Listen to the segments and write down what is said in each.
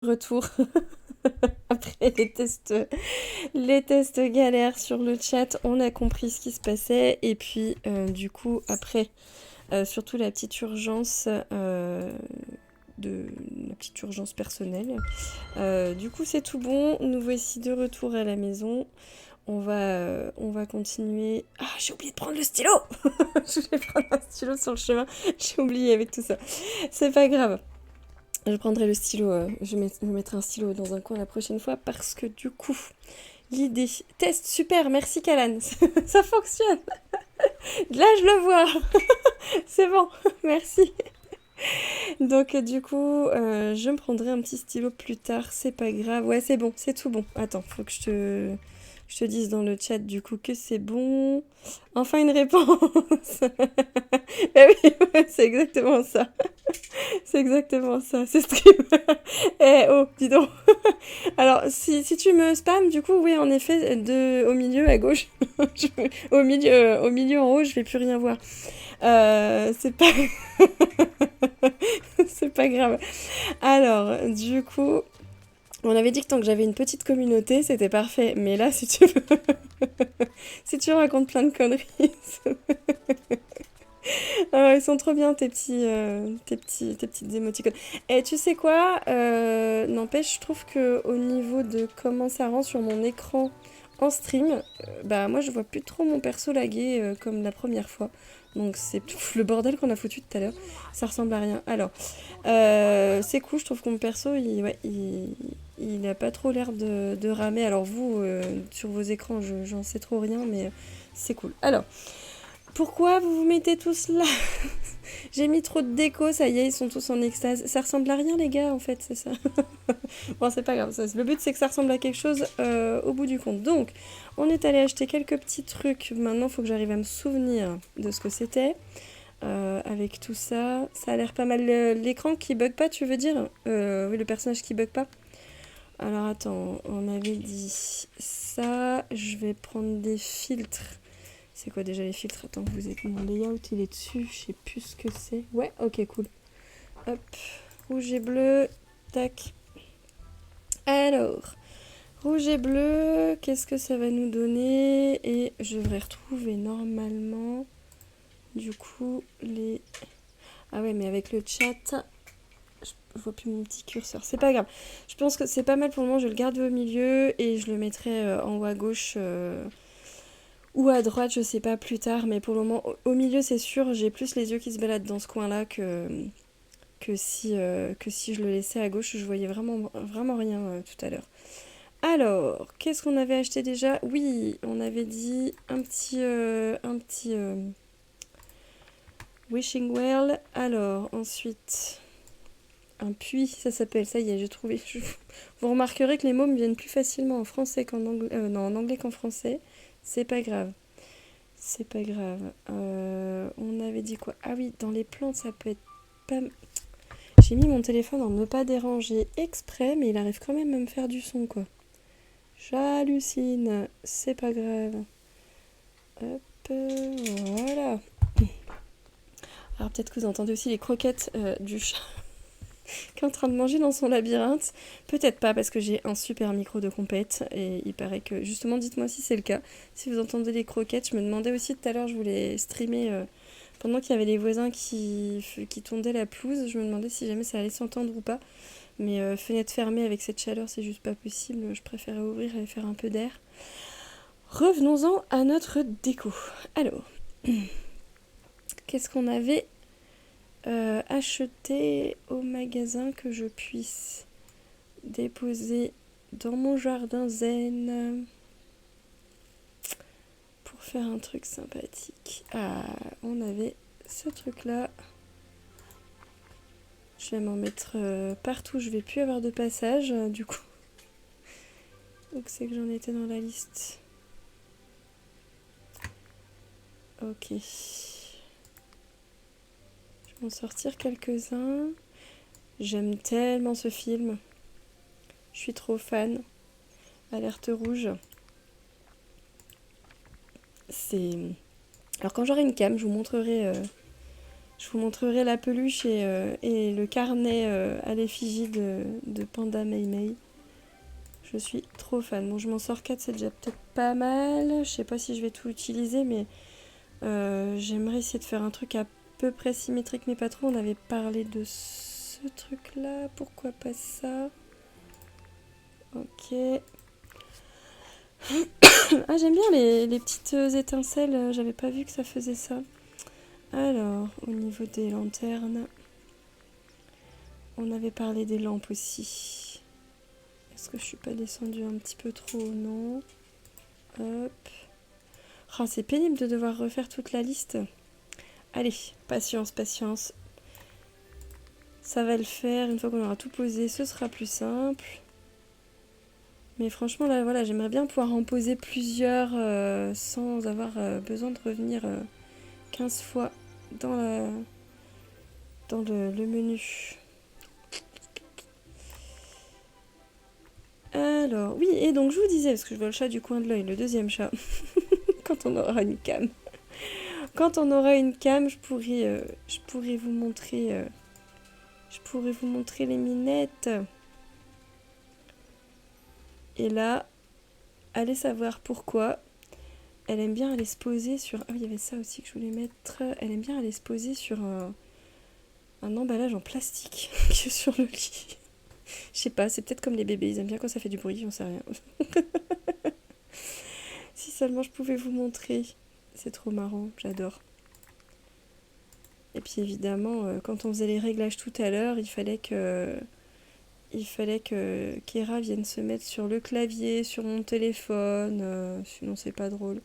Retour après les tests galères sur le chat, on a compris ce qui se passait et puis du coup après surtout de la petite urgence personnelle. Du coup c'est tout bon, nous voici de retour à la maison. On va continuer. Ah, j'ai oublié de prendre le stylo. Je voulais prendre un stylo sur le chemin. J'ai oublié avec tout ça. C'est pas grave. Je prendrai le stylo, je mettrai un stylo dans un coin la prochaine fois parce que du coup, l'idée. Test super, merci Calan, ça fonctionne. Là, je le vois. C'est bon, merci. Donc du coup, je me prendrai un petit stylo plus tard, c'est pas grave. Ouais, c'est bon, c'est tout bon. Attends, faut que je te dise dans le chat du coup que c'est bon. Enfin une réponse. Eh oui, c'est exactement ça. C'est exactement ça, c'est stream. Eh oh, dis donc. Alors, si tu me spams, du coup, oui, en effet, au milieu, à gauche, au milieu en haut, je vais plus rien voir. C'est pas... c'est pas grave. Alors, du coup, on avait dit que tant que j'avais une petite communauté, c'était parfait. Mais là, si tu veux... si tu racontes plein de conneries... Ah, ils sont trop bien tes petites émoticônes. Et tu sais quoi, n'empêche, je trouve que au niveau de comment ça rend sur mon écran en stream, bah moi je vois plus trop mon perso laguer comme la première fois. Donc c'est le bordel qu'on a foutu tout à l'heure. Ça ressemble à rien. Alors, c'est cool, je trouve que mon perso, il a pas trop l'air de ramer. Alors vous, sur vos écrans, j'en sais trop rien, mais c'est cool. Alors, pourquoi vous vous mettez tous là? J'ai mis trop de déco, ça y est, ils sont tous en extase. Ça ressemble à rien, les gars, en fait, c'est ça. Bon, c'est pas grave. Le but, c'est que ça ressemble à quelque chose au bout du compte. Donc, on est allé acheter quelques petits trucs. Maintenant, il faut que j'arrive à me souvenir de ce que c'était. Avec tout ça, ça a l'air pas mal. L'écran qui bug pas, tu veux dire? Oui, le personnage qui bug pas. Alors, attends, on avait dit ça. Je vais prendre des filtres. C'est quoi déjà les filtres? Attends, vous êtes mon layout, il est dessus, je sais plus ce que c'est. Ouais, ok, cool. Hop, rouge et bleu, tac. Alors, rouge et bleu, qu'est-ce que ça va nous donner? Et je devrais retrouver normalement, du coup, les... Ah ouais, mais avec le chat, je vois plus mon petit curseur. C'est pas grave. Je pense que c'est pas mal pour le moment, je le garde au milieu et je le mettrai en haut à gauche... ou à droite, je sais pas, plus tard, mais pour le moment, au milieu, c'est sûr, j'ai plus les yeux qui se baladent dans ce coin-là que si je le laissais à gauche, je voyais vraiment rien tout à l'heure. Alors, qu'est-ce qu'on avait acheté déjà? Oui, on avait dit un petit wishing well. Alors, ensuite, un puits, ça s'appelle, ça y est, j'ai trouvé. Vous remarquerez que les mots me viennent plus facilement en français qu'en anglais, non, en anglais qu'en français. C'est pas grave. C'est pas grave. On avait dit quoi? Ah oui, dans les plantes, ça peut être pas... J'ai mis mon téléphone en ne pas déranger exprès, mais il arrive quand même à me faire du son, quoi. J'hallucine. C'est pas grave. Hop, voilà. Alors peut-être que vous entendez aussi les croquettes du chat qui est en train de manger dans son labyrinthe. Peut-être pas, parce que j'ai un super micro de compète, et il paraît que... Justement, dites-moi si c'est le cas. Si vous entendez les croquettes, je me demandais aussi tout à l'heure, je voulais streamer... pendant qu'il y avait les voisins qui tondaient la pelouse, je me demandais si jamais ça allait s'entendre ou pas. Mais fenêtre fermée avec cette chaleur, c'est juste pas possible. Je préférais ouvrir et faire un peu d'air. Revenons-en à notre déco. Alors, qu'est-ce qu'on avait acheté au magasin que je puisse déposer dans mon jardin zen pour faire un truc sympathique? Ah, on avait ce truc-là. Je vais m'en mettre partout, je vais plus avoir de passage du coup. Donc c'est que j'en étais dans la liste. Ok. Je vais en sortir quelques-uns. J'aime tellement ce film. Je suis trop fan. Alerte rouge. C'est... Alors quand j'aurai une cam, je vous montrerai Je vous montrerai la peluche et le carnet à l'effigie de Panda Mei Mei. Je suis trop fan. Bon, je m'en sors 4, c'est déjà peut-être pas mal. Je sais pas si je vais tout utiliser, mais j'aimerais essayer de faire un truc à peu près symétrique, mais pas trop. On avait parlé de ce truc-là. Pourquoi pas ça? Ok. Ah, j'aime bien les petites étincelles. J'avais pas vu que ça faisait ça. Alors, au niveau des lanternes, on avait parlé des lampes aussi. Est-ce que je suis pas descendue un petit peu trop? Non. Hop. Oh, c'est pénible de devoir refaire toute la liste. Allez, patience, patience. Ça va le faire. Une fois qu'on aura tout posé, ce sera plus simple. Mais franchement, là, voilà, j'aimerais bien pouvoir en poser plusieurs sans avoir besoin de revenir 15 fois dans le menu. Alors, oui, et donc je vous disais, parce que je vois le chat du coin de l'œil, le deuxième chat, quand on aura une cam. Quand on aura une cam, je pourrais vous montrer les minettes. Et là, allez savoir pourquoi. Elle aime bien aller se poser sur... Ah oui, il y avait ça aussi que je voulais mettre. Elle aime bien aller se poser sur un emballage en plastique qui est sur le lit. Je sais pas, c'est peut-être comme les bébés, ils aiment bien quand ça fait du bruit, j'en sais rien. Si seulement je pouvais vous montrer. C'est trop marrant, j'adore. Et puis évidemment, quand on faisait les réglages tout à l'heure, il fallait que Kéra vienne se mettre sur le clavier, sur mon téléphone, sinon c'est pas drôle.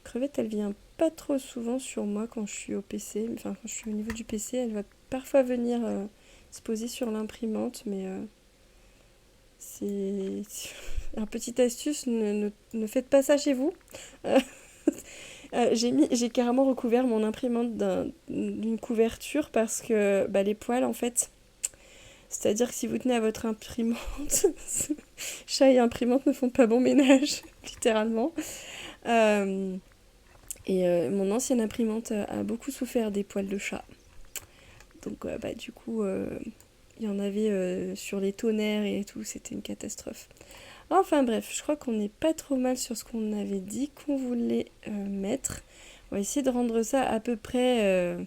Crevette, elle vient pas trop souvent sur moi quand je suis au PC, enfin quand je suis au niveau du PC, elle va parfois venir se poser sur l'imprimante, mais c'est un petite astuce, ne faites pas ça chez vous. J'ai carrément recouvert mon imprimante d'une couverture parce que les poils en fait, c'est-à-dire que si vous tenez à votre imprimante, chat et imprimante ne font pas bon ménage, littéralement. Mon ancienne imprimante a beaucoup souffert des poils de chat. Donc du coup, il y en avait sur les tonnerres et tout, c'était une catastrophe. Enfin bref, je crois qu'on n'est pas trop mal sur ce qu'on avait dit qu'on voulait mettre. On va essayer de rendre ça à peu près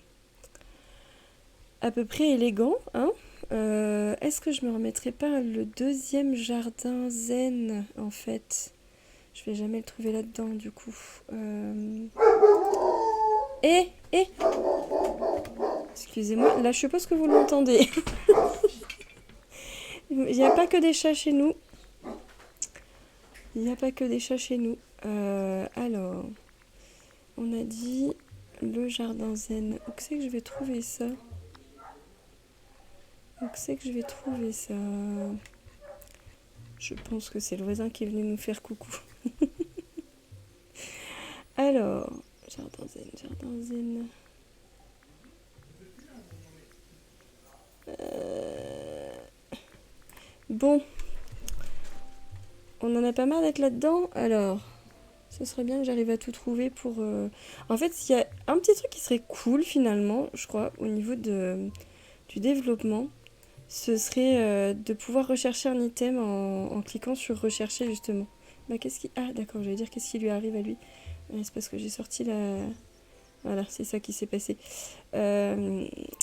élégant, hein. Est-ce que je me remettrai pas le deuxième jardin zen en fait? Je vais jamais le trouver là-dedans du coup. Excusez-moi, là je suppose que vous l'entendez. Il n'y a pas que des chats chez nous. Il n'y a pas que des chats chez nous. Alors, on a dit le jardin zen. Où c'est que je vais trouver ça? Je pense que c'est le voisin qui est venu nous faire coucou. Alors, jardin zen. Bon, on en a pas marre d'être là-dedans. Alors, ce serait bien que j'arrive à tout trouver pour... En fait, il y a un petit truc qui serait cool finalement, je crois, au niveau du développement. Ce serait de pouvoir rechercher un item en cliquant sur rechercher justement. Qu'est-ce qui... Ah d'accord, j'allais dire qu'est-ce qui lui arrive à lui. C'est parce que j'ai sorti la... Voilà, c'est ça qui s'est passé.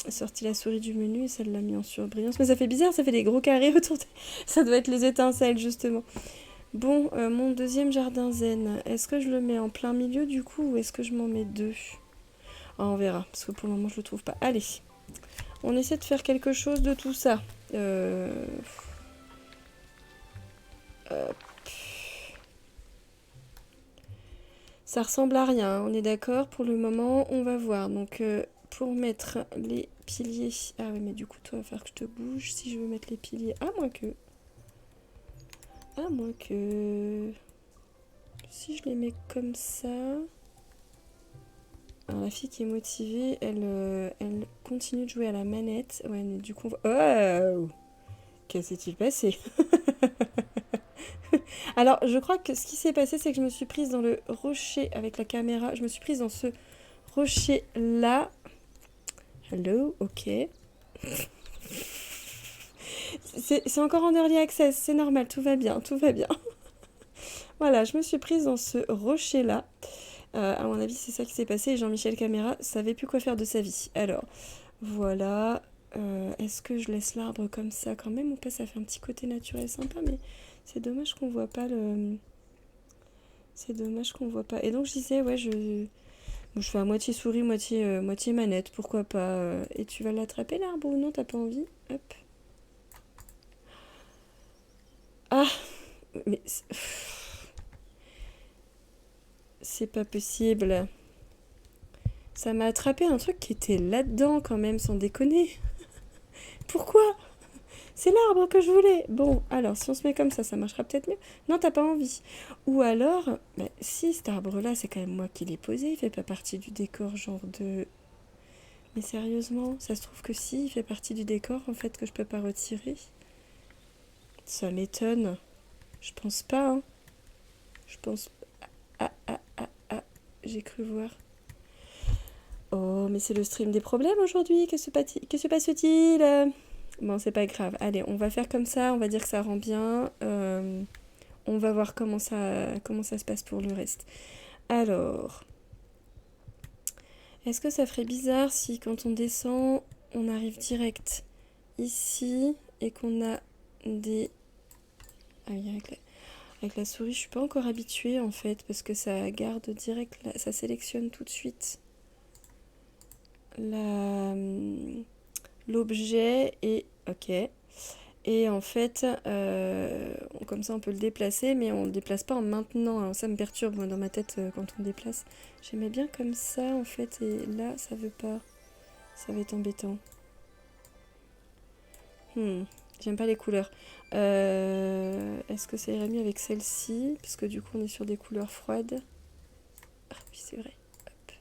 Sorti la souris du menu et ça l'a mis en surbrillance. Mais ça fait bizarre, ça fait des gros carrés autour de... Ça doit être les étincelles justement. Bon, mon deuxième jardin zen, est-ce que je le mets en plein milieu du coup ou est-ce que je m'en mets deux? On verra, parce que pour le moment je le trouve pas. Allez, on essaie de faire quelque chose de tout ça. Ça ressemble à rien, on est d'accord. Pour le moment, on va voir. Donc, pour mettre les piliers... Ah oui, mais du coup, toi, il va falloir que je te bouge si je veux mettre les piliers. À moins que... Si je les mets comme ça... Alors, la fille qui est motivée, elle continue de jouer à la manette. Ouais, mais du coup... Oh! Qu'est-ce qui s'est-il passé? Alors, je crois que ce qui s'est passé, c'est que je me suis prise dans le rocher avec la caméra. Je me suis prise dans ce rocher-là. Hello, ok. C'est encore en early access, c'est normal, tout va bien, tout va bien. Voilà, je me suis prise dans ce rocher-là. À mon avis, c'est ça qui s'est passé. Et Jean-Michel Caméra savait plus quoi faire de sa vie. Alors, voilà. Est-ce que je laisse l'arbre comme ça quand même ou pas? Ça fait un petit côté naturel sympa, mais c'est dommage qu'on voit pas le... C'est dommage qu'on voit pas. Et donc, je disais, ouais, bon, je fais à moitié souris, moitié manette, pourquoi pas. Et tu vas l'attraper l'arbre ou non? T'as pas envie? Hop. Ah, mais c'est pas possible. Ça m'a attrapé un truc qui était là-dedans quand même, sans déconner. Pourquoi? C'est l'arbre que je voulais. Bon, alors si on se met comme ça marchera peut-être mieux. Non, t'as pas envie. Ou alors, bah, si cet arbre-là, c'est quand même moi qui l'ai posé, il fait pas partie du décor genre de... Mais sérieusement, ça se trouve que si, il fait partie du décor en fait que je peux pas retirer. Ça m'étonne. Je pense pas, hein. Je pense... J'ai cru voir. Oh, mais c'est le stream des problèmes aujourd'hui. Que se passe-t-il? Bon, c'est pas grave. Allez, on va faire comme ça. On va dire que ça rend bien. On va voir comment ça se passe pour le reste. Alors, est-ce que ça ferait bizarre si quand on descend, on arrive direct ici et qu'on a des... Ah oui, avec la souris, je suis pas encore habituée en fait parce que ça garde direct, ça sélectionne tout de suite l'objet et... Ok. Et en fait, comme ça on peut le déplacer, mais on ne le déplace pas en maintenant. Alors ça me perturbe moi dans ma tête quand on le déplace. J'aimais bien comme ça en fait, et là ça veut pas. Ça va être embêtant. J'aime pas les couleurs. Est-ce que ça irait mieux avec celle-ci? Parce que du coup on est sur des couleurs froides. Ah oui c'est vrai. Hop.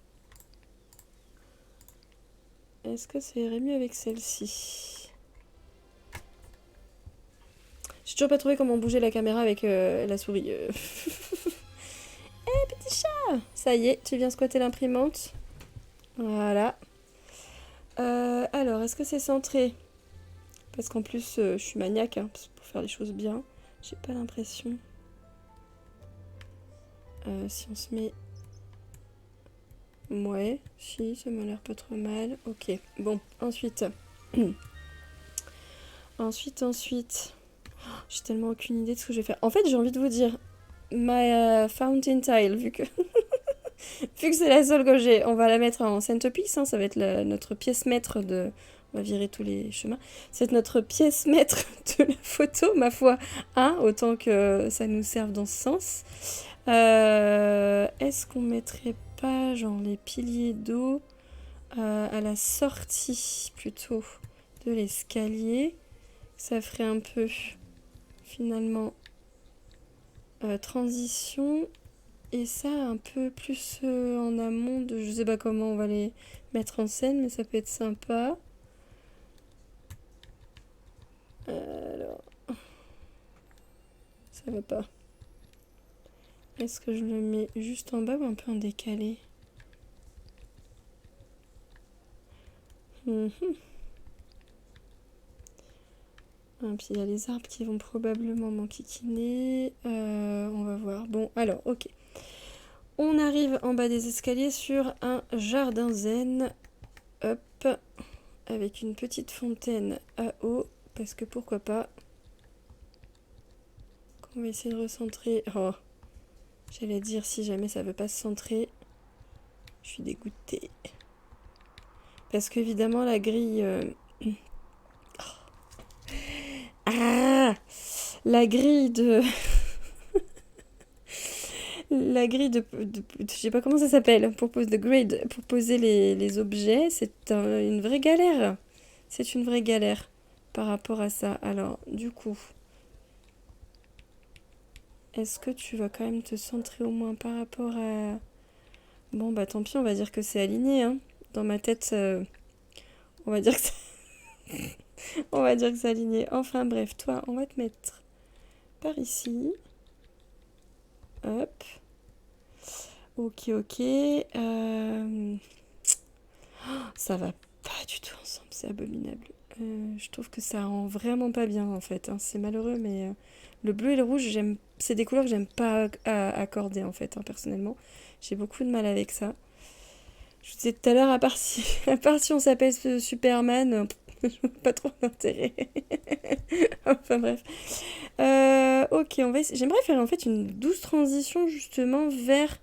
Est-ce que ça irait mieux avec celle-ci? J'ai toujours pas trouvé comment bouger la caméra avec la souris. Petit chat! Ça y est, tu viens squatter l'imprimante. Voilà. Alors, est-ce que c'est centré? Parce qu'en plus, je suis maniaque hein, pour faire les choses bien. J'ai pas l'impression. Si on se met... Ouais, si, ça m'a l'air pas trop mal. Ok, bon, ensuite. ensuite. J'ai tellement aucune idée de ce que je vais faire. En fait, j'ai envie de vous dire, ma fountain tile, vu que c'est la seule que j'ai, on va la mettre en centerpiece, hein, ça va être notre pièce maître de... On va virer tous les chemins. C'est notre pièce maître de la photo, ma foi. Hein, autant que ça nous serve dans ce sens. Est-ce qu'on mettrait pas genre les piliers d'eau à la sortie plutôt de l'escalier? Ça ferait un peu finalement transition. Et ça un peu plus en amont de... Je sais pas comment on va les mettre en scène, mais ça peut être sympa. Alors... Ça va pas. Est-ce que je le mets juste en bas ou un peu en décalé? Et puis il y a les arbres qui vont probablement m'enquiquiner. On va voir. Bon, alors, ok. On arrive en bas des escaliers sur un jardin zen. Hop. Avec une petite fontaine à eau. Parce que pourquoi pas. On va essayer de recentrer. Oh. J'allais dire si jamais ça veut pas se centrer. Je suis dégoûtée. Parce qu'évidemment la grille... Ah, la grille de... la grille de... je sais pas comment ça s'appelle. Pour poser les objets, c'est une vraie galère. C'est une vraie galère par rapport à ça. Alors, du coup... Est-ce que tu vas quand même te centrer au moins par rapport à... Bon, bah tant pis, on va dire que c'est aligné. Hein. Dans ma tête, on va dire que c'est... on va dire que c'est aligné. Enfin bref, toi, on va te mettre par ici. Hop. Ok. Ça va pas du tout ensemble, c'est abominable. Je trouve que ça rend vraiment pas bien en fait, hein. C'est malheureux, mais le bleu et le rouge, c'est des couleurs que j'aime pas accorder en fait, hein, personnellement. J'ai beaucoup de mal avec ça. Je vous disais tout à l'heure, à part si on s'appelle Superman, je vois pas trop d'intérêt. Enfin bref. Ok, j'aimerais faire en fait une douce transition justement vers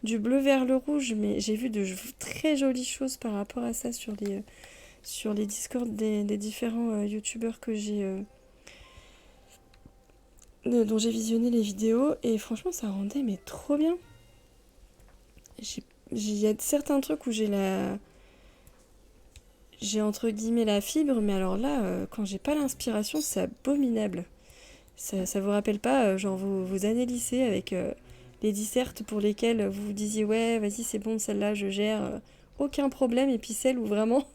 du bleu vers le rouge, mais j'ai vu de très jolies choses par rapport à ça sur les Discord des différents youtubeurs dont j'ai visionné les vidéos, et franchement ça rendait mais trop bien. J'ai- Il y a certains trucs où j'ai entre guillemets la fibre, mais alors là, quand j'ai pas l'inspiration, c'est abominable. Ça vous rappelle pas, genre vos années lycée avec les dissertes pour lesquelles vous vous disiez ouais, vas-y, c'est bon, celle-là, je gère, aucun problème, et puis celle où vraiment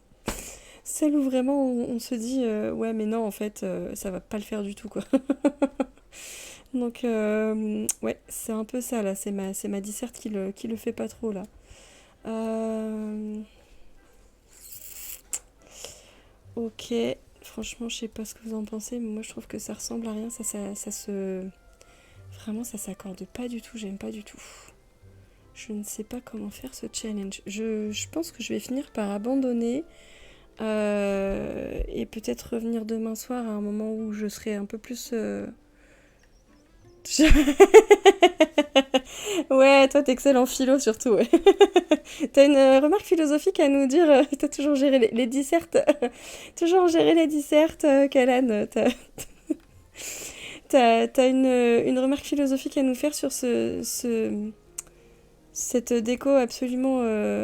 on se dit ouais, mais non, en fait, ça va pas le faire du tout, quoi. Donc, ouais, c'est un peu ça, là, c'est ma disserte qui le fait pas trop, là. Euh, ok, franchement, je sais pas ce que vous en pensez, mais moi je trouve que ça ressemble à rien, ça se. Vraiment, ça s'accorde pas du tout, j'aime pas du tout. Je ne sais pas comment faire ce challenge. Je pense que je vais finir par abandonner et peut-être revenir demain soir à un moment où je serai un peu plus. Ouais, toi t'excelles en philo surtout. Ouais. T'as une remarque philosophique à nous dire. T'as toujours géré les dissertes. Toujours géré les dissertes, Kalan. T'as une remarque philosophique à nous faire sur cette déco absolument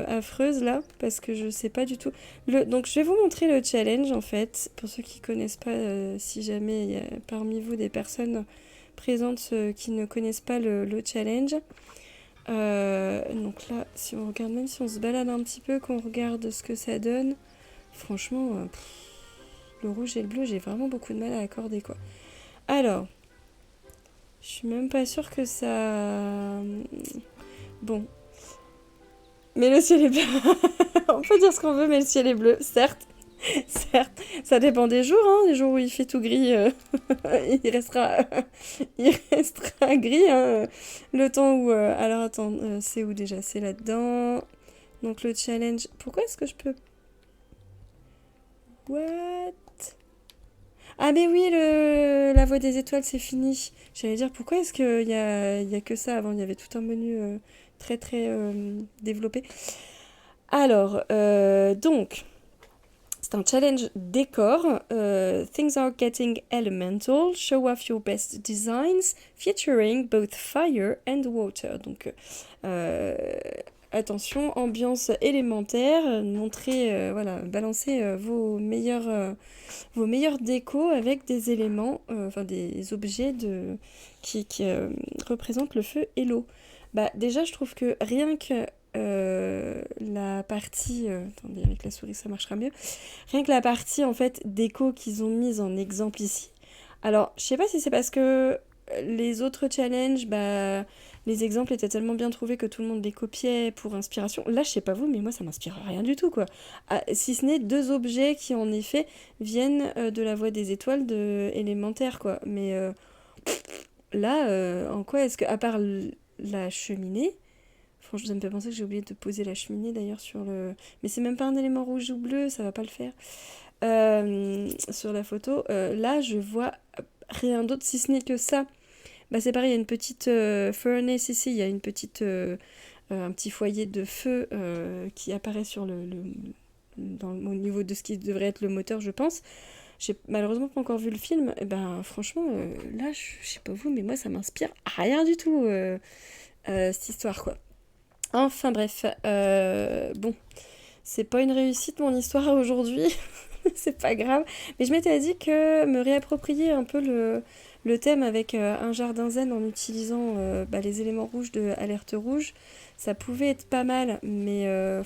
affreuse là, parce que je sais pas du tout. Donc je vais vous montrer le challenge en fait, pour ceux qui connaissent pas, si jamais il y a parmi vous des personnes présentes qui ne connaissent pas le challenge. Donc là, si on regarde, même si on se balade un petit peu, qu'on regarde ce que ça donne, franchement, le rouge et le bleu, j'ai vraiment beaucoup de mal à accorder quoi. Alors, je suis même pas sûre que ça. Bon, mais le ciel est bleu. On peut dire ce qu'on veut, mais le ciel est bleu, certes. Certes, ça dépend des jours, hein. Les jours où il fait tout gris, il restera, il restera gris, hein. Le temps où, alors attends, c'est où déjà? C'est là-dedans. Donc le challenge. Pourquoi est-ce que je peux? What? Ah mais oui, la voie des étoiles, c'est fini. J'allais dire pourquoi est-ce qu'il y a que ça avant? Il y avait tout un menu très très développé. Alors, donc. C'est un challenge décor. Things are getting elemental. Show off your best designs, featuring both fire and water. Donc, attention, ambiance élémentaire. Montrez, voilà, balancez vos meilleurs décos avec des éléments, enfin des objets qui représentent le feu et l'eau. Bah, déjà, je trouve que rien que la partie. Attendez, avec la souris, ça marchera mieux. Rien que la partie en fait déco qu'ils ont mise en exemple ici. Alors, je sais pas si c'est parce que les autres challenges, bah, les exemples étaient tellement bien trouvés que tout le monde les copiait pour inspiration. Là, je sais pas vous, mais moi, ça m'inspire rien du tout, quoi. Ah, si ce n'est deux objets qui, en effet, viennent de la voie des étoiles de élémentaire, quoi. Mais là, en quoi est-ce que, à part la cheminée, franchement, ça me fait penser que j'ai oublié de poser la cheminée d'ailleurs sur le. Mais c'est même pas un élément rouge ou bleu, ça va pas le faire. Sur la photo, là, je vois rien d'autre si ce n'est que ça. Bah, c'est pareil, il y a une petite furnace ici, il y a un petit foyer de feu qui apparaît sur au niveau de ce qui devrait être le moteur, je pense. J'ai malheureusement pas encore vu le film. Et ben, franchement, là, je sais pas vous, mais moi, ça m'inspire rien du tout, cette histoire, quoi. Enfin bref, bon, c'est pas une réussite mon histoire aujourd'hui, c'est pas grave. Mais je m'étais dit que me réapproprier un peu le thème avec un jardin zen en utilisant bah, les éléments rouges de Alerte Rouge, ça pouvait être pas mal, mais je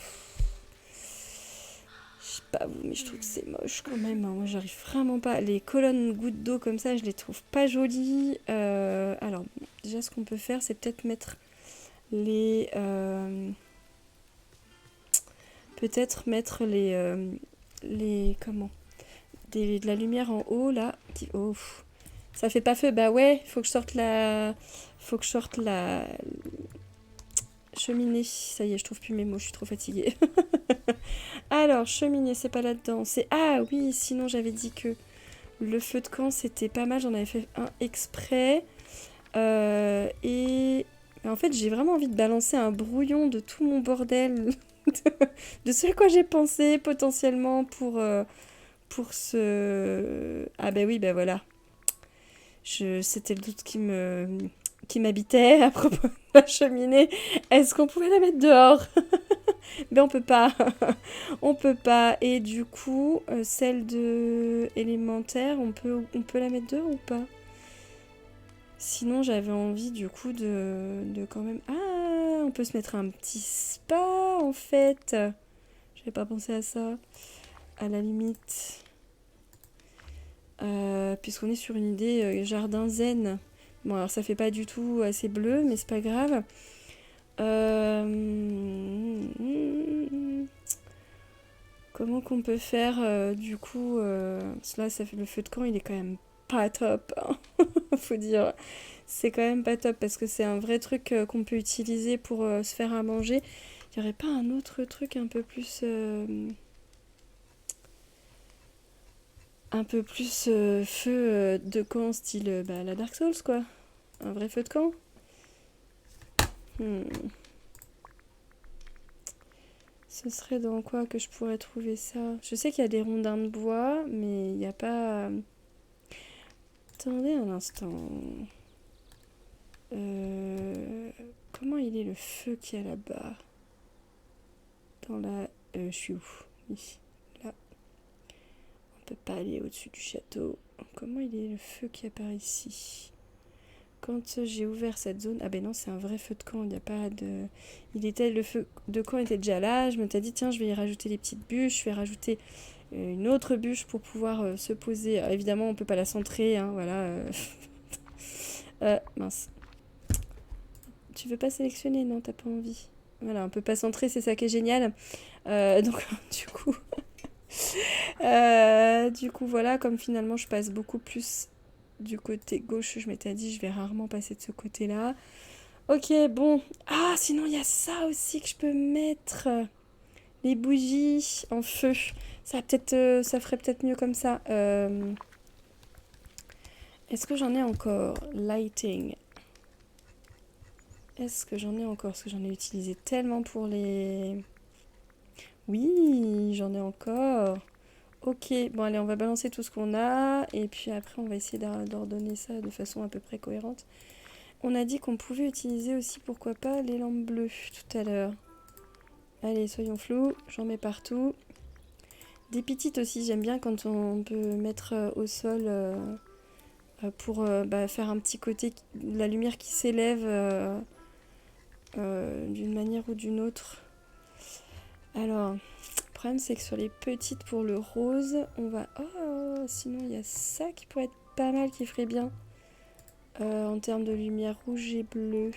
sais pas vous, mais je trouve que c'est moche quand même, hein. Moi j'arrive vraiment pas. Les colonnes gouttes d'eau comme ça, je les trouve pas jolies. Alors, déjà ce qu'on peut faire, c'est peut-être mettre les... peut-être mettre comment, de la lumière en haut, là. Oh, ça fait pas feu. Bah ouais, faut que je sorte la cheminée. Ça y est, je trouve plus mes mots, je suis trop fatiguée. Alors, cheminée, c'est pas là-dedans. Ah oui, sinon j'avais dit que le feu de camp, c'était pas mal. J'en avais fait un exprès. Et en fait, j'ai vraiment envie de balancer un brouillon de tout mon bordel, de ce à quoi j'ai pensé potentiellement pour ce... Ah bah oui, bah voilà. C'était le doute qui m'habitait à propos de la cheminée. Est-ce qu'on pouvait la mettre dehors? Mais on peut pas. On peut pas. Et du coup, celle de élémentaire, on peut la mettre dehors ou pas? Sinon, j'avais envie du coup de quand même... Ah, on peut se mettre un petit spa en fait. J'avais pas pensé à ça. À la limite. Puisqu'on est sur une idée jardin zen. Bon, alors ça fait pas du tout assez bleu, mais c'est pas grave. Comment qu'on peut faire du coup parce que là, ça fait le feu de camp, il est quand même pas top. Hein. Faut dire. C'est quand même pas top parce que c'est un vrai truc qu'on peut utiliser pour se faire à manger. Il n'y aurait pas un autre truc un peu plus feu de camp style la Dark Souls quoi. Un vrai feu de camp. Ce serait dans quoi que je pourrais trouver ça? Je sais qu'il y a des rondins de bois, mais il n'y a pas... Attendez un instant. Comment il est le feu qu'il y a là-bas? Dans la... je suis où? Oui, là. On peut pas aller au-dessus du château. Comment il est le feu qu'il y a par ici? Quand j'ai ouvert cette zone... Ah ben non, c'est un vrai feu de camp, il n'y a pas de... Le feu de camp était déjà là, je me suis dit, tiens, je vais y rajouter les petites bûches, je vais rajouter une autre bûche pour pouvoir se poser. Alors, évidemment, on peut pas la centrer, hein, voilà. Mince. Tu veux pas sélectionner? Non, t'as pas envie. Voilà, on peut pas centrer, c'est ça qui est génial. Donc, du coup... voilà, comme finalement, je passe beaucoup plus du côté gauche, je m'étais dit, je vais rarement passer de ce côté-là. Ok, bon. Ah, sinon, il y a ça aussi que je peux mettre. Les bougies en feu. Ça ferait peut-être mieux comme ça. Est-ce que j'en ai encore? Lighting. Est-ce que j'en ai encore? Parce que j'en ai utilisé tellement pour les... Oui, j'en ai encore. Ok, bon allez, on va balancer tout ce qu'on a. Et puis après, on va essayer d'ordonner ça de façon à peu près cohérente. On a dit qu'on pouvait utiliser aussi, pourquoi pas, les lampes bleues tout à l'heure. Allez, soyons flous, j'en mets partout. Des petites aussi, j'aime bien quand on peut mettre au sol pour faire un petit côté, la lumière qui s'élève d'une manière ou d'une autre. Alors, le problème c'est que sur les petites pour le rose, on va... Oh, sinon il y a ça qui pourrait être pas mal, qui ferait bien. En termes de lumière rouge et bleue.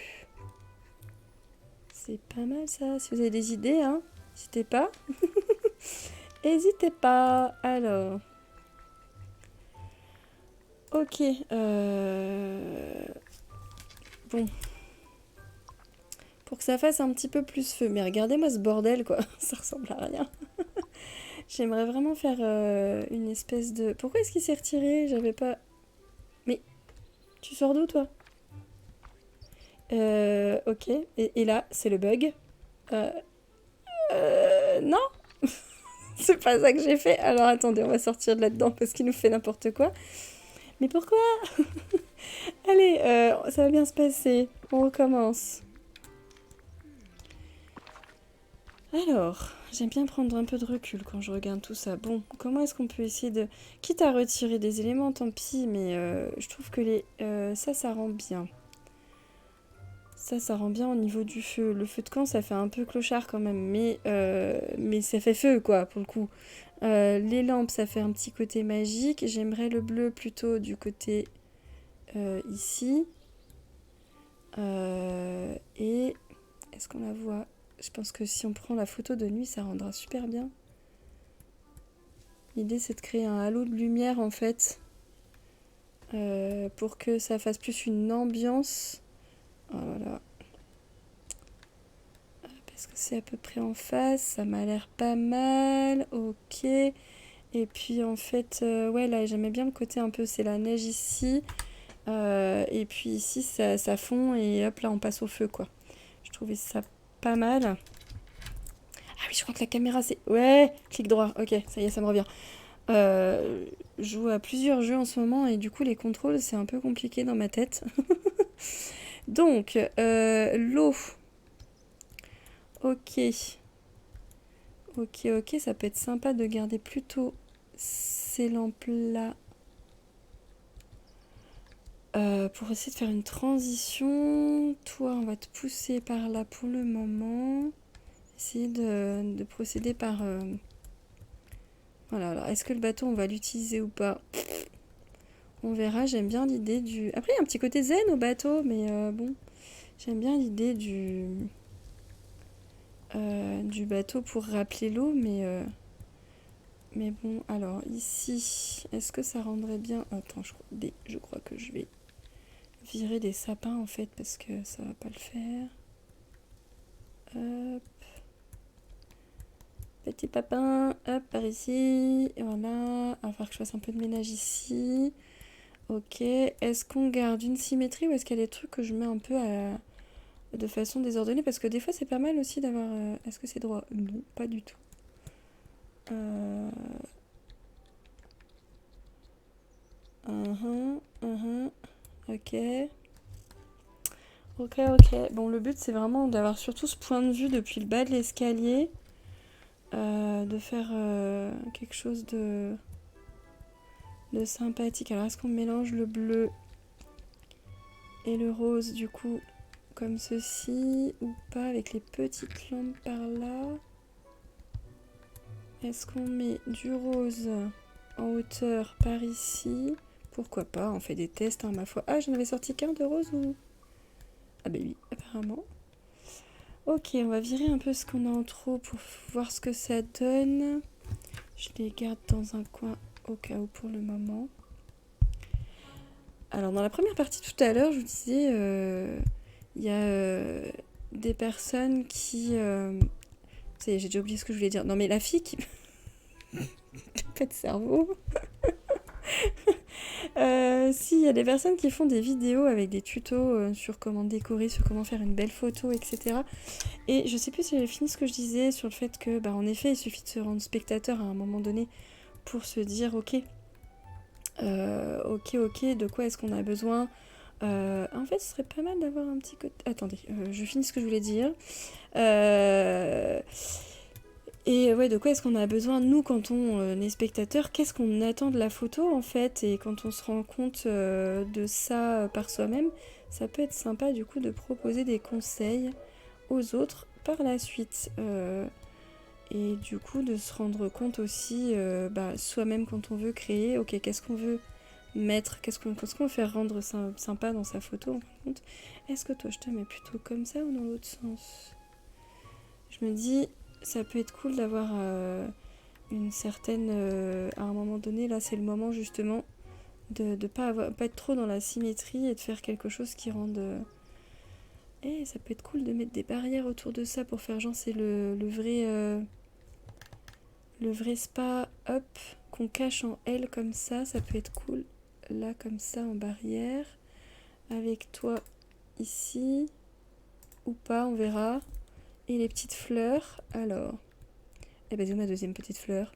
C'est pas mal ça. Si vous avez des idées, hein, n'hésitez pas. N'hésitez pas. Alors. Ok. Bon. Pour que ça fasse un petit peu plus feu. Mais regardez-moi ce bordel, quoi. Ça ressemble à rien. J'aimerais vraiment faire une espèce de... Pourquoi est-ce qu'il s'est retiré? J'avais pas... Mais... Tu sors d'où, toi? Ok. Et là, c'est le bug. Non. C'est pas ça que j'ai fait. Alors attendez, on va sortir de là-dedans parce qu'il nous fait n'importe quoi. Mais pourquoi? Allez, ça va bien se passer. On recommence. Alors, j'aime bien prendre un peu de recul quand je regarde tout ça. Bon, comment est-ce qu'on peut essayer de... Quitte à retirer des éléments, tant pis, mais je trouve que ça rend bien. Ça rend bien au niveau du feu. Le feu de camp, ça fait un peu clochard quand même, mais ça fait feu, quoi, pour le coup. Les lampes, ça fait un petit côté magique. J'aimerais le bleu plutôt du côté ici. Et est-ce qu'on la voit? Je pense que si on prend la photo de nuit, ça rendra super bien. L'idée, c'est de créer un halo de lumière, en fait, pour que ça fasse plus une ambiance. Voilà. Est-ce que c'est à peu près en face? Ça m'a l'air pas mal. Ok. Et puis, en fait, ouais, là, j'aimais bien le côté un peu, c'est la neige ici. Et puis ici, ça fond et hop, là, on passe au feu, quoi. Je trouvais ça pas mal. Ah oui, je crois que la caméra, c'est... Ouais, clic droit. Ok, ça y est, ça me revient. Je joue à plusieurs jeux en ce moment et du coup, les contrôles, c'est un peu compliqué dans ma tête. Donc, l'eau. Ok. Ok, ok, ça peut être sympa de garder plutôt ces lampes-là. Pour essayer de faire une transition. Toi, on va te pousser par là pour le moment. Essayer de procéder par... Voilà, alors est-ce que le bateau, on va l'utiliser ou pas? On verra, j'aime bien l'idée du... Après, il y a un petit côté zen au bateau, mais bon, j'aime bien l'idée du bateau pour rappeler l'eau, mais bon, alors ici, est-ce que ça rendrait bien... Attends, je crois que je vais virer des sapins en fait, parce que ça va pas le faire. Hop. Petit papin, hop, par ici, voilà. Il va falloir que je fasse un peu de ménage ici. Ok, est-ce qu'on garde une symétrie ou est-ce qu'il y a des trucs que je mets un peu de façon désordonnée? Parce que des fois c'est pas mal aussi d'avoir... Est-ce que c'est droit? Non, pas du tout. Ok. Ok, ok. Bon, le but c'est vraiment d'avoir surtout ce point de vue depuis le bas de l'escalier. De faire quelque chose de sympathique. Alors est-ce qu'on mélange le bleu et le rose du coup comme ceci ou pas avec les petites lampes par là? Est-ce qu'on met du rose en hauteur par ici? Pourquoi pas, on fait des tests, hein, ma foi. Ah, j'en avais sorti qu'un de rose ou... Ah bah oui, apparemment. Ok, on va virer un peu ce qu'on a en trop pour voir ce que ça donne. Je les garde dans un coin au cas où pour le moment. Alors, dans la première partie tout à l'heure, je vous disais, il y a des personnes qui... j'ai déjà oublié ce que je voulais dire. Non, mais la fille qui... pas de cerveau. Si, il y a des personnes qui font des vidéos avec des tutos sur comment décorer, sur comment faire une belle photo, etc. Et je sais plus si j'ai fini ce que je disais sur le fait que, bah, en effet, il suffit de se rendre spectateur à un moment donné pour se dire, ok, de quoi est-ce qu'on a besoin? En fait, ce serait pas mal d'avoir un petit côté... Attendez, je finis ce que je voulais dire. Et ouais, de quoi est-ce qu'on a besoin, nous, quand on est spectateur? Qu'est-ce qu'on attend de la photo, en fait? Et quand on se rend compte de ça par soi-même, ça peut être sympa, du coup, de proposer des conseils aux autres par la suite. Et du coup, de se rendre compte aussi, soi-même, quand on veut créer, ok, qu'est-ce qu'on veut mettre, qu'est-ce qu'on veut faire rendre sympa dans sa photo, en fin de compte. Est-ce que toi, je te mets plutôt comme ça ou dans l'autre sens? Je me dis, ça peut être cool d'avoir une certaine... à un moment donné, là, c'est le moment, justement, de pas être trop dans la symétrie et de faire quelque chose qui rende... ça peut être cool de mettre des barrières autour de ça pour faire genre c'est le vrai spa, hop, qu'on cache en L comme ça peut être cool. Là, comme ça, en barrière. Avec toi, ici. Ou pas, on verra. Et les petites fleurs, alors... Eh ben, c'est ma deuxième petite fleur.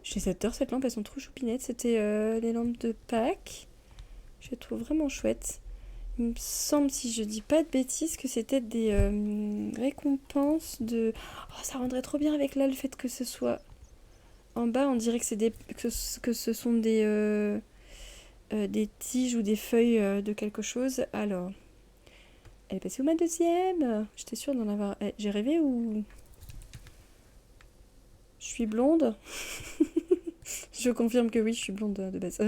J'adore cette lampe, elles sont trop choupinettes. C'était les lampes de Pâques. Je les trouve vraiment chouettes. Il me semble, si je dis pas de bêtises, que c'était des récompenses de... Oh, ça rendrait trop bien avec là le fait que ce soit... En bas, on dirait que c'est que ce sont des tiges ou des feuilles de quelque chose. Alors, elle est passée où ma deuxième? J'étais sûre d'en avoir... j'ai rêvé ou... Je suis blonde? Je confirme que oui, je suis blonde de base.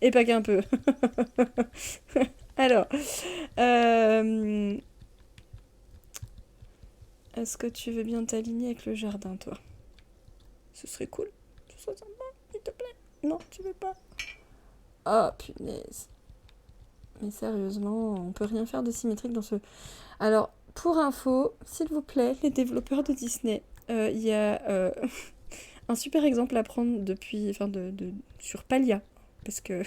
Et pas qu'un peu. Alors, est-ce que tu veux bien t'aligner avec le jardin, toi? Ce serait cool. Ce serait sympa, s'il te plaît. Non, tu veux pas? Oh, punaise. Mais sérieusement, on peut rien faire de symétrique dans ce... Alors, pour info, s'il vous plaît, les développeurs de Disney, il y a un super exemple à prendre sur Palia. Parce que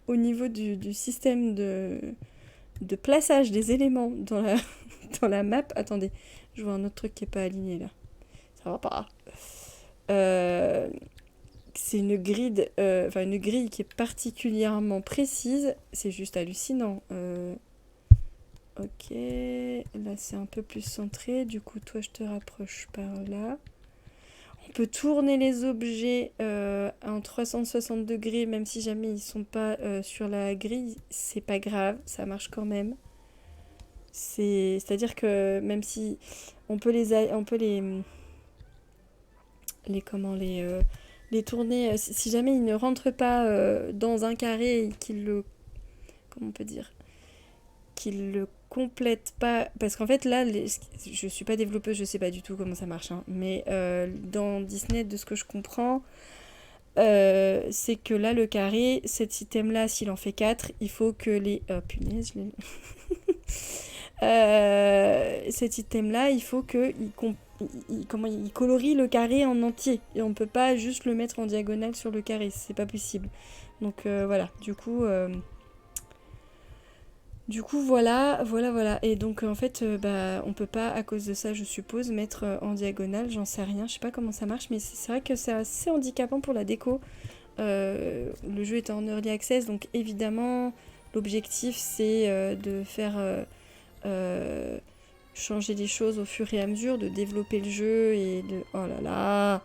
au niveau du système de plaçage des éléments dans la map... Attendez, je vois un autre truc qui est pas aligné là. Ça va pas. C'est une grille, une grille qui est particulièrement précise. C'est juste hallucinant. Ok, là c'est un peu plus centré. Du coup, toi, je te rapproche par là. On peut tourner les objets en 360 degrés, même si jamais ils sont pas sur la grille. C'est pas grave, ça marche quand même. C'est-à-dire que même si on peut les tourner, si jamais ils ne rentrent pas dans un carré et comment on peut dire, qu'ils le complètent pas, parce qu'en fait là, je suis pas développeuse, je sais pas du tout comment ça marche, hein, mais dans Disney, de ce que je comprends, c'est que là le carré, cet item là, s'il en fait 4, il faut que punaise, cet item là, il faut que il colorie le carré en entier, et on peut pas juste le mettre en diagonale sur le carré, c'est pas possible. Donc voilà, du coup voilà. Et donc en fait on peut pas, à cause de ça, je suppose, mettre en diagonale, j'en sais rien, je sais pas comment ça marche, mais c'est vrai que c'est assez handicapant pour la déco. Le jeu est en early access, donc évidemment l'objectif c'est de faire changer les choses au fur et à mesure, de développer le jeu et de... Oh là là!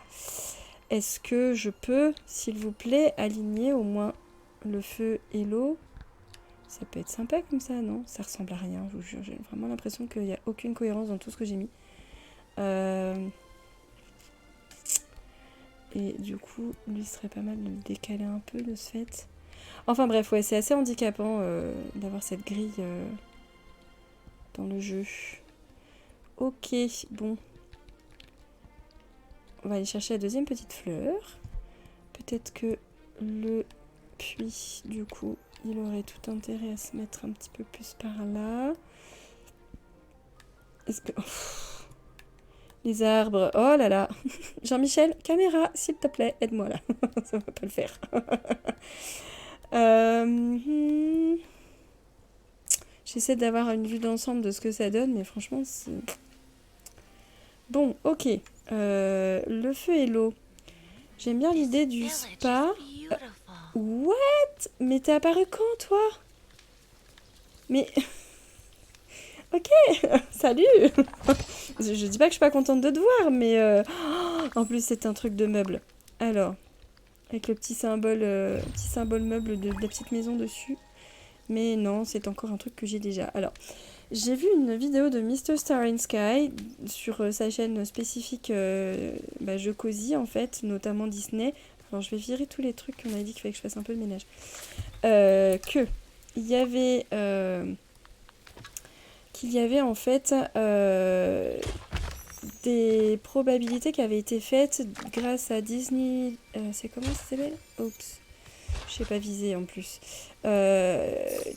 Est-ce que je peux, s'il vous plaît, aligner au moins le feu et l'eau? Ça peut être sympa comme ça, non? Ça ressemble à rien, je vous jure. J'ai vraiment l'impression qu'il n'y a aucune cohérence dans tout ce que j'ai mis. Et du coup, lui, ce serait pas mal de le décaler un peu de ce fait. Enfin bref, ouais, c'est assez handicapant d'avoir cette grille dans le jeu. Ok, bon. On va aller chercher la deuxième petite fleur. Peut-être que le puits, du coup, il aurait tout intérêt à se mettre un petit peu plus par là. Est-ce que... Les arbres, oh là là. Jean-Michel, caméra, s'il te plaît, aide-moi là. Ça va pas le faire. J'essaie d'avoir une vue d'ensemble de ce que ça donne, mais franchement, c'est... Bon, ok. Le feu et l'eau. J'aime bien l'idée du spa. What? Mais t'es apparu quand, toi? Mais... Ok, salut. Je dis pas que je suis pas contente de te voir, mais... En plus, c'est un truc de meuble. Alors, avec le petit symbole meuble de la petite maison dessus. Mais non, c'est encore un truc que j'ai déjà. Alors, j'ai vu une vidéo de Mr. Star in Sky sur sa chaîne spécifique jeux cosy, en fait, notamment Disney. Alors, je vais virer tous les trucs qu'on a dit qu'il fallait que je fasse un peu de ménage. Qu'il y avait en fait des probabilités qui avaient été faites grâce à Disney... c'est comment ça s'appelle? Oups. Je sais pas viser en plus.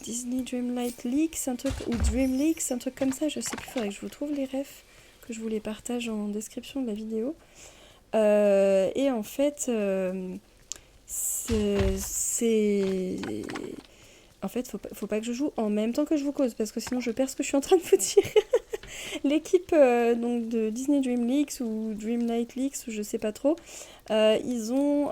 Disney Dreamlight Leaks, un truc, ou Dream Leaks, un truc comme ça, je sais plus, faudrait que je vous trouve les refs, que je vous les partage en description de la vidéo. Et en fait, en fait, faut pas que je joue en même temps que je vous cause, parce que sinon je perds ce que je suis en train de vous dire. L'équipe donc de Disney Dream Leaks ou Dreamlight Leaks, ou je sais pas trop, ils ont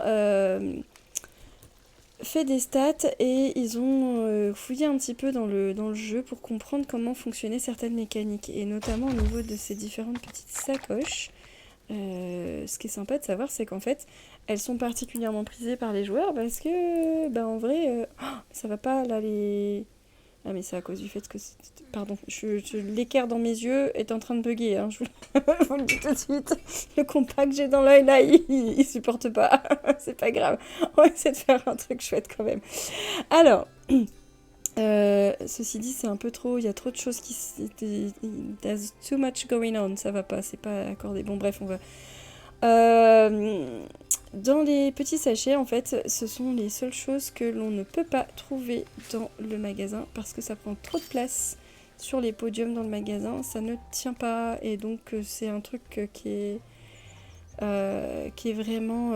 fait des stats et ils ont fouillé un petit peu dans le jeu pour comprendre comment fonctionnaient certaines mécaniques, et notamment au niveau de ces différentes petites sacoches. Ce qui est sympa de savoir, c'est qu'en fait, elles sont particulièrement prisées par les joueurs parce que, en vrai, ça va pas là les... Ah mais c'est à cause du fait que... Pardon, l'équerre dans mes yeux est en train de bugger, hein, je vous le dis tout de suite. Le compas que j'ai dans l'œil là, il supporte pas. C'est pas grave, on va essayer de faire un truc chouette quand même. Alors... Ceci dit, c'est un peu trop, il y a trop de choses qui... There's too much going on, ça va pas, c'est pas accordé. Bon bref, on va... dans les petits sachets, en fait, ce sont les seules choses que l'on ne peut pas trouver dans le magasin parce que ça prend trop de place sur les podiums dans le magasin, ça ne tient pas et donc c'est un truc qui est vraiment,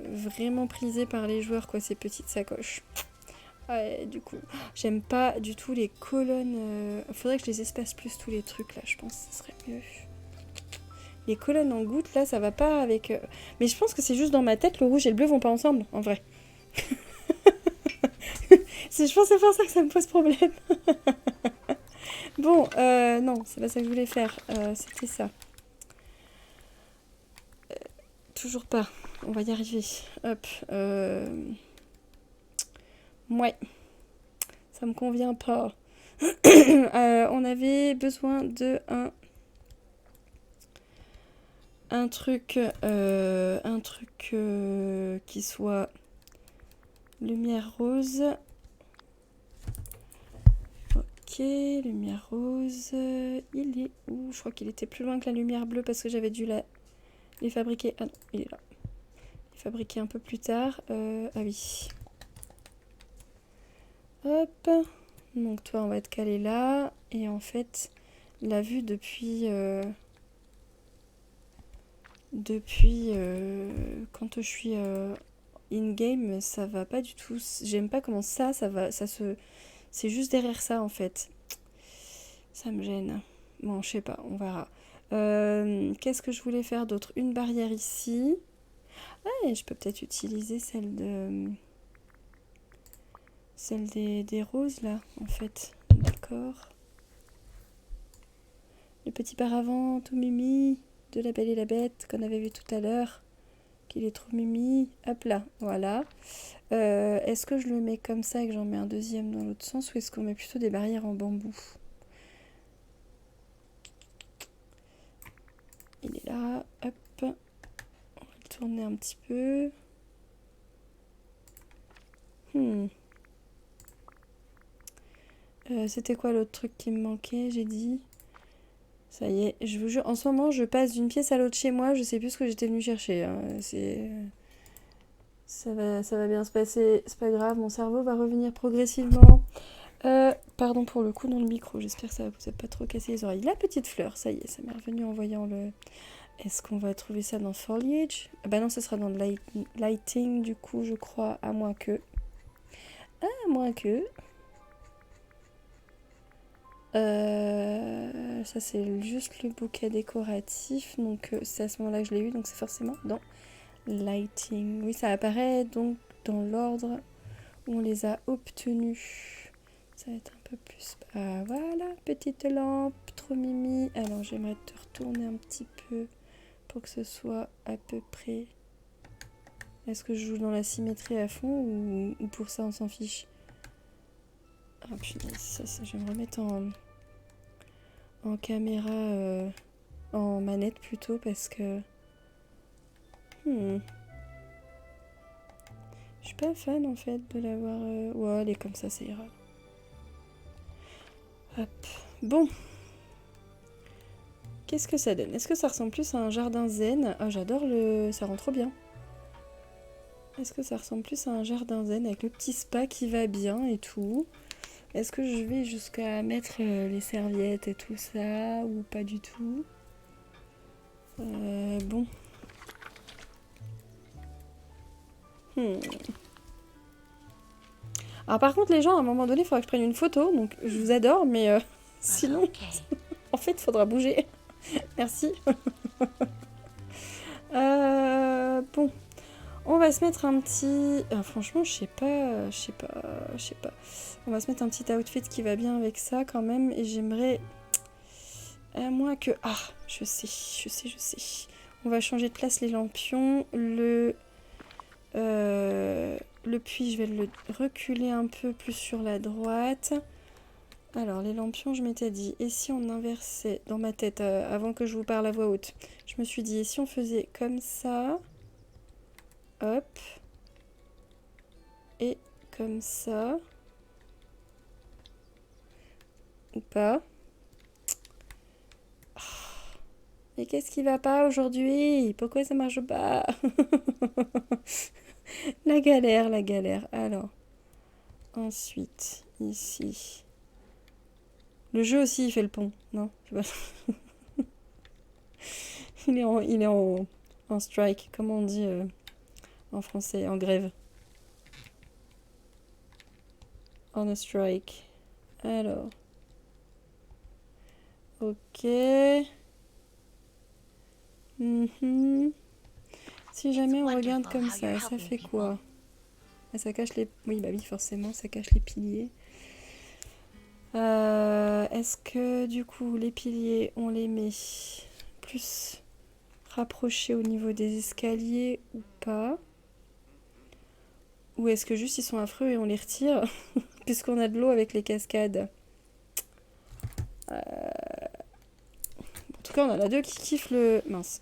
vraiment prisé par les joueurs, quoi, ces petites sacoches. Ouais, du coup, j'aime pas du tout les colonnes. Faudrait que je les espace plus tous les trucs là, je pense que ce serait mieux. Les colonnes en gouttes là, ça va pas avec. Mais je pense que c'est juste dans ma tête, le rouge et le bleu vont pas ensemble, en vrai. Je pense que c'est pour ça que ça me pose problème. Bon, non, c'est pas ça que je voulais faire. C'était ça. Toujours pas. On va y arriver. Hop. Ouais. Ça me convient pas. On avait besoin de un truc qui soit lumière rose. Ok, lumière rose. Il est où? Je crois qu'il était plus loin que la lumière bleue parce que j'avais dû les fabriquer. Ah non, il est là. Les fabriquer un peu plus tard. Ah oui. Hop. Donc toi, on va te caler là. Et en fait, la vue depuis quand je suis in-game, ça va pas du tout. J'aime pas comment ça va. C'est juste derrière ça, en fait. Ça me gêne. Bon, je sais pas, on verra. Qu'est-ce que je voulais faire d'autre? Une barrière ici. Ah, et je peux peut-être utiliser celle des roses, là, en fait. D'accord. Le petit paravent tout mimi de La Belle et la Bête qu'on avait vu tout à l'heure. Qu'il est trop mimi. Hop là, voilà. Est-ce que je le mets comme ça et que j'en mets un deuxième dans l'autre sens ou est-ce qu'on met plutôt des barrières en bambou? Il est là, hop. On va le tourner un petit peu. C'était quoi l'autre truc qui me manquait? J'ai dit. Ça y est, je vous jure, en ce moment, je passe d'une pièce à l'autre chez moi, je sais plus ce que j'étais venue chercher. Hein. Ça va bien se passer, c'est pas grave, mon cerveau va revenir progressivement. Pardon pour le coup dans le micro, j'espère que ça vous a pas trop cassé les oreilles. La petite fleur, ça y est, ça m'est revenu en voyant le... Est-ce qu'on va trouver ça dans Foliage? Ah bah non, ce sera dans le Lighting du coup, je crois, à moins que... À moins que... Ça c'est juste le bouquet décoratif, donc c'est à ce moment-là que je l'ai eu, donc c'est forcément dans Lighting. Oui, ça apparaît donc dans l'ordre où on les a obtenus. Ça va être un peu plus... Ah voilà, petite lampe, trop mimi. Alors j'aimerais te retourner un petit peu pour que ce soit à peu près... Est-ce que je joue dans la symétrie à fond ou pour ça on s'en fiche? Ah punaise, ça, je vais me remettre en caméra, en manette plutôt parce que... Je suis pas fan en fait de l'avoir... Ouais, elle est comme ça ira. Hop. Bon. Qu'est-ce que ça donne? Est-ce que ça ressemble plus à un jardin zen? Ah, j'adore le... Ça rend trop bien. Est-ce que ça ressemble plus à un jardin zen avec le petit spa qui va bien et tout? Est-ce que je vais jusqu'à mettre les serviettes et tout ça ou pas du tout? Bon. Alors par contre les gens à un moment donné il faudra que je prenne une photo, donc je vous adore mais sinon en fait il faudra bouger. Merci. Bon. On va se mettre un petit... franchement, je sais pas. On va se mettre un petit outfit qui va bien avec ça quand même. Et j'aimerais... À moins que... Ah, je sais. On va changer de place les lampions. Le puits, je vais le reculer un peu plus sur la droite. Alors, les lampions, je m'étais dit, et si on inversait dans ma tête, avant que je vous parle à voix haute, je me suis dit, et si on faisait comme ça, hop, et comme ça, ou pas. Mais qu'est-ce qui va pas aujourd'hui? Pourquoi ça marche pas? La galère, la galère. Alors, ensuite, ici. Le jeu aussi, il fait le pont. Non, je sais pas. Il est en strike, comment on dit en français, en grève. On a strike. Alors. Ok. Mhm. Si jamais on regarde comme ça fait quoi? Ah, ça cache les... Oui, bah oui, forcément, ça cache les piliers. Est-ce que, du coup, les piliers, on les met plus rapprochés au niveau des escaliers ou pas? Ou est-ce que juste ils sont affreux et on les retire puisqu'on a de l'eau avec les cascades? En tout cas, on en a deux qui kiffent le... Mince.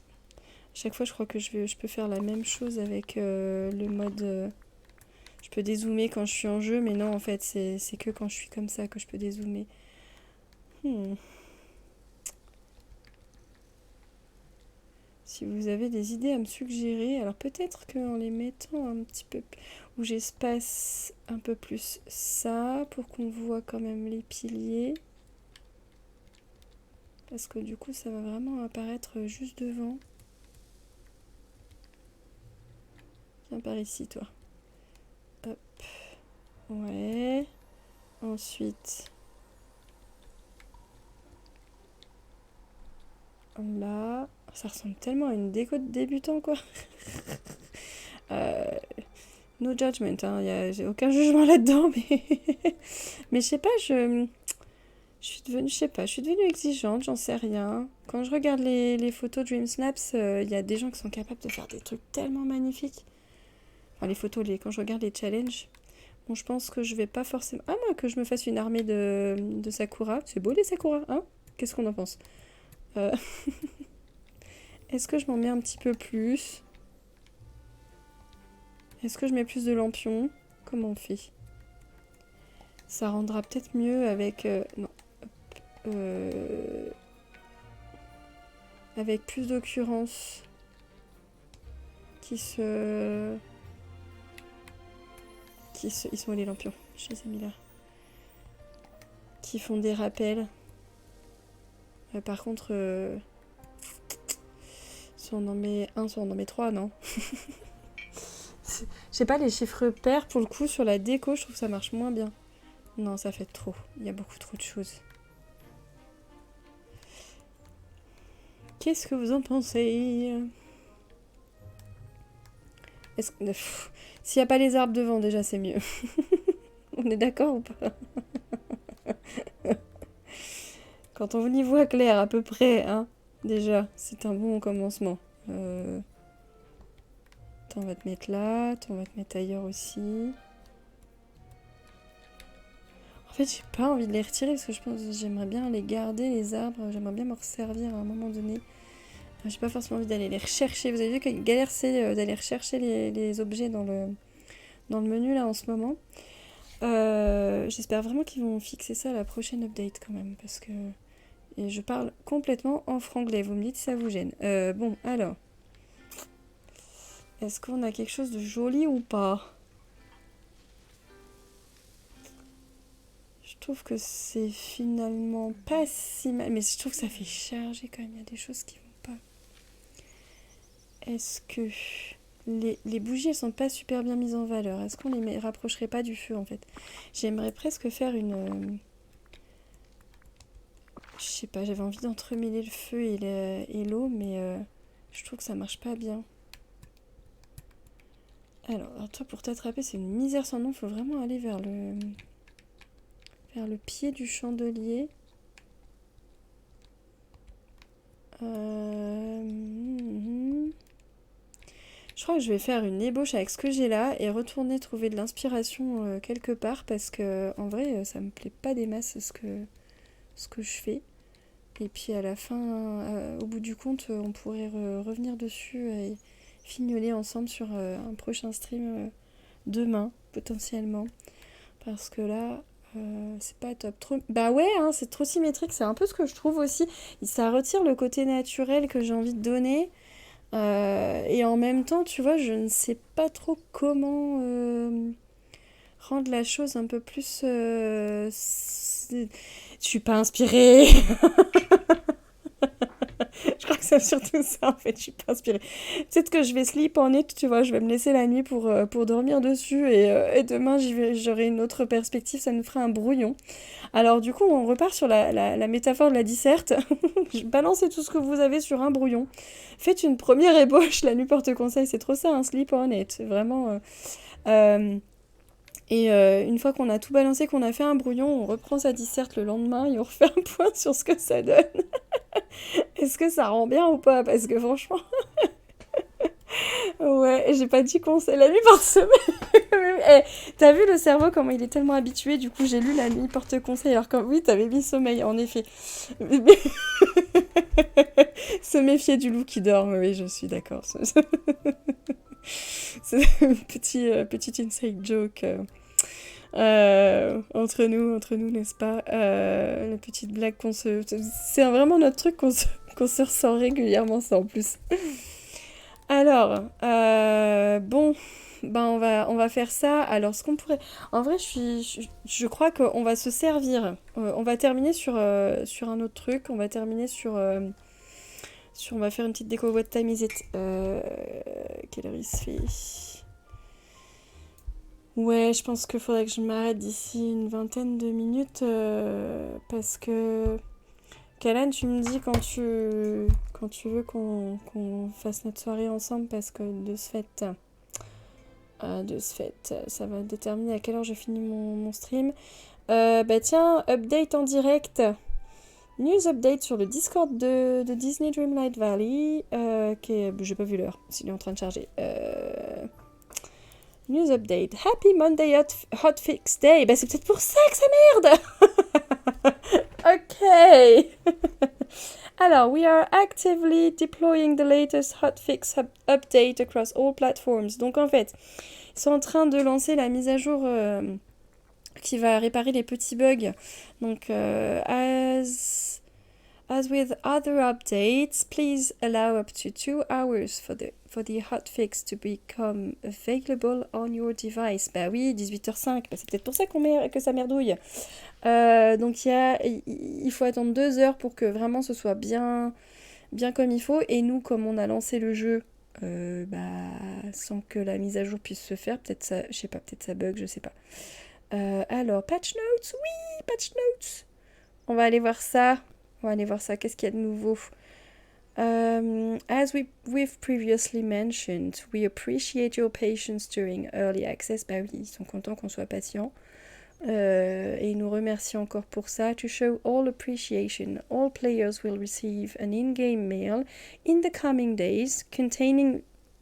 Chaque fois, je crois que je peux faire la même chose avec le mode... je peux dézoomer quand je suis en jeu, mais non, en fait, c'est que quand je suis comme ça que je peux dézoomer. Si vous avez des idées à me suggérer, alors peut-être qu'en les mettant un petit peu... où j'espace un peu plus ça, pour qu'on voit quand même les piliers. Parce que du coup, ça va vraiment apparaître juste devant. Viens par ici, toi. Hop. Ouais. Ensuite... Là... Ça ressemble tellement à une déco de débutant, quoi. No judgment, hein. J'ai aucun jugement là-dedans, mais... mais je sais pas, je suis devenue exigeante, j'en sais rien. Quand je regarde les photos Dream Snaps, il y a des gens qui sont capables de faire des trucs tellement magnifiques. Enfin, les photos, quand je regarde les challenges. Bon, je pense que je vais pas forcément... Ah, moi, que je me fasse une armée de Sakura. C'est beau, les Sakura, hein? Qu'est-ce qu'on en pense? Est-ce que je m'en mets un petit peu plus? Est-ce que je mets plus de lampions? Comment on fait? Ça rendra peut-être mieux avec... non. Avec plus d'occurrences qui se... Ils sont où les lampions? Je les ai mis là. Qui font des rappels. Par contre... soit on en met un, soit on en met trois, non? Je sais pas, les chiffres pairs, pour le coup, sur la déco, je trouve que ça marche moins bien. Non, ça fait trop. Il y a beaucoup trop de choses. Qu'est-ce que vous en pensez? S'il n'y a pas les arbres devant, déjà, c'est mieux. On est d'accord ou pas? Quand on y voit clair à peu près, hein, déjà, c'est un bon commencement. Attends, on va te mettre là, attends, on va te mettre ailleurs aussi. En fait, j'ai pas envie de les retirer parce que je pense que j'aimerais bien les garder, les arbres. J'aimerais bien m'en resservir à un moment donné. J'ai pas forcément envie d'aller les rechercher. Vous avez vu quelle galère c'est d'aller rechercher les objets dans le menu là en ce moment. J'espère vraiment qu'ils vont fixer ça à la prochaine update quand même. Parce que et je parle complètement en franglais. Vous me dites si ça vous gêne. Bon, alors. Est-ce qu'on a quelque chose de joli ou pas? Je trouve que c'est finalement pas si mal. Mais je trouve que ça fait charger quand même. Il y a des choses qui vont pas. Est-ce que les bougies, elles sont pas super bien mises en valeur? Est-ce qu'on les rapprocherait pas du feu en fait? J'aimerais presque faire une... Je sais pas, j'avais envie d'entremêler le feu et l'eau, mais je trouve que ça marche pas bien. Alors, toi, pour t'attraper, c'est une misère sans nom. Faut vraiment aller vers le pied du chandelier. Je crois que je vais faire une ébauche avec ce que j'ai là et retourner trouver de l'inspiration quelque part parce que en vrai, ça me plaît pas des masses ce que je fais. Et puis à la fin, au bout du compte, on pourrait revenir dessus et fignoler ensemble sur un prochain stream demain, potentiellement. Parce que là, C'est pas top. Trop... Bah ouais, hein, c'est trop symétrique. C'est un peu ce que je trouve aussi. Ça retire le côté naturel que j'ai envie de donner. Et en même temps, tu vois, je ne sais pas trop comment rendre la chose un peu plus... Je suis pas inspirée. Je crois que c'est surtout ça, en fait, je suis pas inspirée. Peut-être que je vais sleep on it, tu vois, je vais me laisser la nuit pour dormir dessus et demain j'aurai une autre perspective, ça nous fera un brouillon. Alors du coup, on repart sur la métaphore de la disserte. Balancez tout ce que vous avez sur un brouillon. Faites une première ébauche, la nuit porte conseil, c'est trop ça, un sleep on it, vraiment. Euh, une fois qu'on a tout balancé, qu'on a fait un brouillon, on reprend sa disserte le lendemain et on refait un point sur ce que ça donne. Est-ce que ça rend bien ou pas? Parce que franchement, ouais, j'ai pas dit conseil la nuit porte semaine. Eh, t'as vu le cerveau comment il est tellement habitué, du coup j'ai lu la nuit porte conseil alors que oui t'avais mis sommeil en effet. Se méfier du loup qui dort, oui je suis d'accord. C'est un petit inside joke entre nous n'est-ce pas, la petite blague qu'on se... C'est vraiment notre truc qu'on se ressort régulièrement ça en plus. Alors, bon, ben on va faire ça. Alors, ce qu'on pourrait... En vrai, je crois qu'on va se servir. On va terminer sur un autre truc. On va terminer on va faire une petite déco. What time is it? Quelle heure il se fait? Ouais, je pense qu'il faudrait que je m'arrête d'ici une vingtaine de minutes. Parce que... Calan, tu me dis quand tu veux qu'on fasse notre soirée ensemble parce que de ce fait, ça va déterminer à quelle heure je finis mon stream. Bah tiens, update en direct. News update sur le Discord de Disney Dreamlight Valley. J'ai pas vu l'heure, s'il est en train de charger. News update. Happy Monday Hotfix Day. Bah c'est peut-être pour ça que ça merde. Ok. Alors, we are actively deploying the latest hotfix update across all platforms. Donc en fait, ils sont en train de lancer la mise à jour qui va réparer les petits bugs. Donc, as with other updates, please allow up to 2 hours for the hotfix to become available on your device. Bah oui, 18h05, bah c'est peut-être pour ça que ça merdouille. Donc il faut attendre 2 heures pour que vraiment ce soit bien comme il faut. Et nous, comme on a lancé le jeu sans que la mise à jour puisse se faire, peut-être ça, je sais pas, peut-être ça bug, je sais pas. Alors, patch notes, oui, patch notes. On va aller voir ça. Qu'est-ce qu'il y a de nouveau? As we've previously mentioned, we appreciate your patience during early access. Bah oui, ils sont contents qu'on soit patient. Et ils nous remercient encore pour ça. To show all appreciation, all players will receive an in-game mail in the coming days containing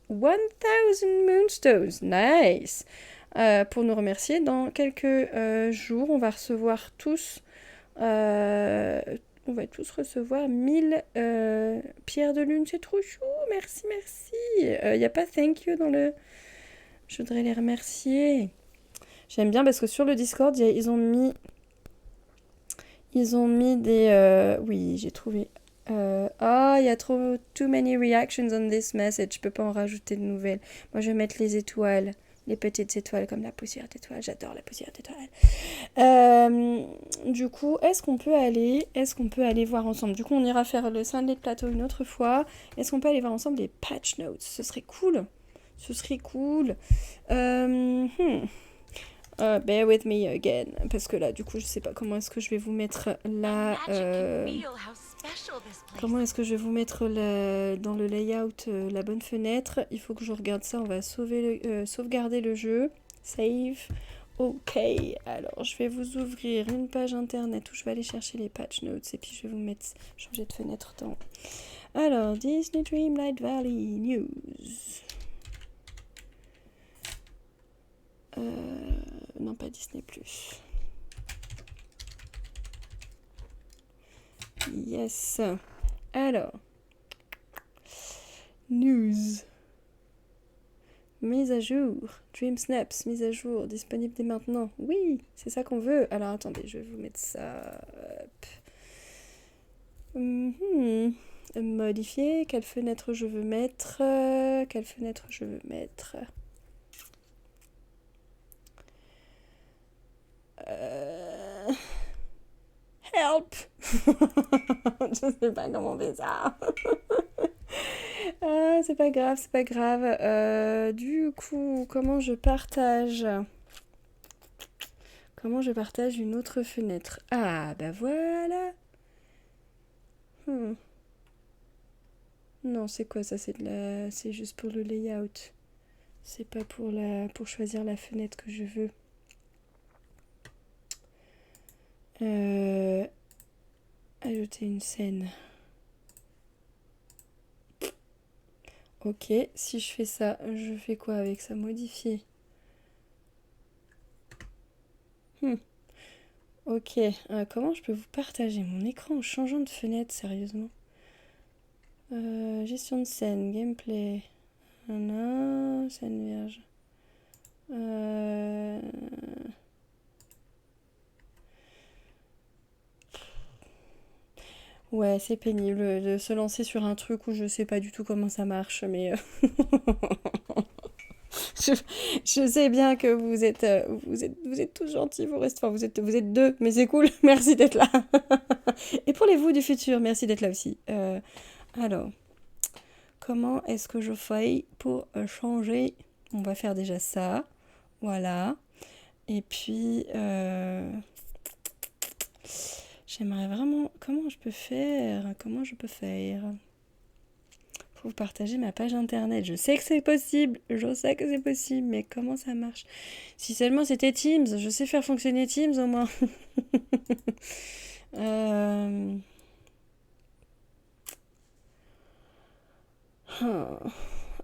1000 moonstones. Nice! Pour nous remercier, dans quelques jours, on va recevoir tous... on va tous recevoir 1000 pierres de lune. C'est trop chou. Merci. Il n'y a pas thank you dans le... Je voudrais les remercier. J'aime bien parce que sur le Discord, ils ont mis des... Oui, j'ai trouvé. Il y a too many reactions on this message. Je peux pas en rajouter de nouvelles. Moi, je vais mettre les étoiles. Les petites étoiles comme la poussière d'étoiles. J'adore la poussière d'étoiles. Du coup, est-ce qu'on peut aller voir ensemble? Du coup, on ira faire le Sunlit Plateau une autre fois. Est-ce qu'on peut aller voir ensemble les patch notes? Ce serait cool. Bear with me again. Parce que là, du coup, je sais pas comment est-ce que je vais vous mettre là. Comment est-ce que je vais vous mettre dans le layout la bonne fenêtre? Il faut que je regarde ça. On va sauvegarder le jeu. Save. Ok. Alors, je vais vous ouvrir une page internet où je vais aller chercher les patch notes. Et puis, je vais vous mettre... changer de fenêtre dans... Alors, Disney Dreamlight Valley News. Non, pas Disney+. Yes. Alors. News. Mise à jour. Dream Snaps, mise à jour, disponible dès maintenant. Oui, c'est ça qu'on veut. Alors attendez, je vais vous mettre ça. Hop. Modifier. Quelle fenêtre je veux mettre? Quelle fenêtre je veux mettre? Help. Je sais pas comment on fait ça. C'est pas grave, c'est pas grave. Du coup, comment je partage? Comment je partage une autre fenêtre? Ah, bah voilà. Non, c'est quoi ça? C'est juste pour le layout. C'est pas pour choisir la fenêtre que je veux. Ajouter une scène. Ok, si je fais ça, je fais quoi avec ça? Modifier. Ok, comment je peux vous partager mon écran en changeant de fenêtre, sérieusement? Gestion de scène, gameplay. Scène vierge. Ouais, c'est pénible de se lancer sur un truc où je sais pas du tout comment ça marche, mais je, je sais bien que vous êtes tous gentils, enfin, vous êtes deux, mais c'est cool, merci d'être là. Et pour les vous du futur, merci d'être là aussi. Alors, comment est-ce que je fais pour changer? On va faire déjà ça, voilà. Et puis, j'aimerais vraiment... Comment je peux faire? Pour vous partager ma page internet. Je sais que c'est possible, mais comment ça marche? Si seulement c'était Teams, je sais faire fonctionner Teams au moins.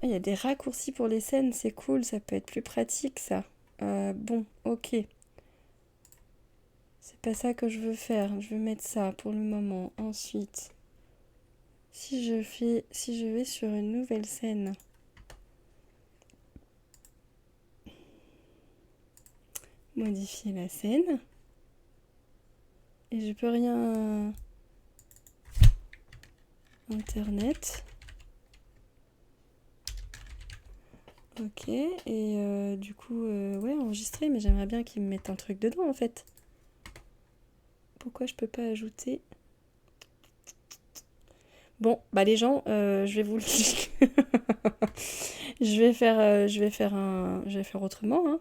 Il y a des raccourcis pour les scènes, c'est cool, ça peut être plus pratique ça. Bon, ok. C'est pas ça que je veux faire, je veux mettre ça pour le moment. Ensuite, si je vais sur une nouvelle scène, modifier la scène, et je peux rien... Internet. Ok, et du coup, ouais, enregistrer, mais j'aimerais bien qu'ils me mettent un truc dedans en fait. Pourquoi je peux pas ajouter? Bon, bah les gens, je vais vous le dire. je vais faire autrement, hein.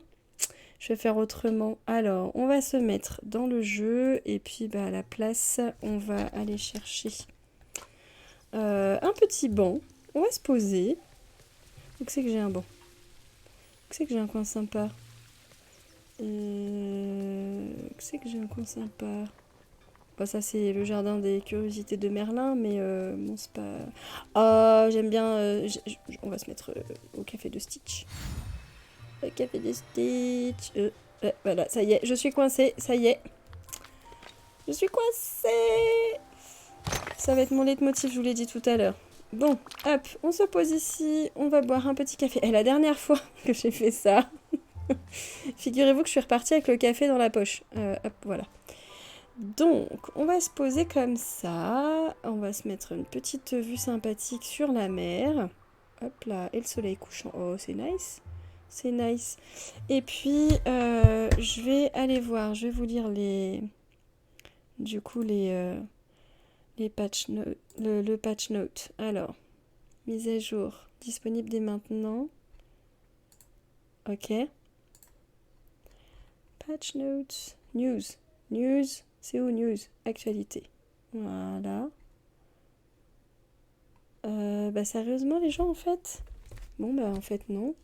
Je vais faire autrement. Alors, on va se mettre dans le jeu et puis bah à la place, on va aller chercher un petit banc. On va se poser. Où que c'est que j'ai un banc? Où que c'est que j'ai un coin sympa? Où que c'est que j'ai un coin sympa? Bah, ça c'est le jardin des curiosités de Merlin, mais bon c'est pas... Oh, j'aime bien... on va se mettre au café de Stitch. Le café de Stitch. Voilà, ça y est, je suis coincée, ça y est. Je suis coincée. Ça va être mon leitmotiv, je vous l'ai dit tout à l'heure. Bon, hop, on se pose ici, on va boire un petit café. Et la dernière fois que j'ai fait ça, figurez-vous que je suis repartie avec le café dans la poche. Hop, voilà. Donc, on va se poser comme ça. On va se mettre une petite vue sympathique sur la mer. Hop là, et le soleil couchant. Oh, c'est nice. C'est nice. Et puis, je vais aller voir, je vais vous lire du coup, les patch notes, le patch note. Alors, mise à jour, disponible dès maintenant. Ok. Patch notes, news. News, c'est où news? Actualité. Voilà. Bah sérieusement les gens en fait? Bon bah en fait non.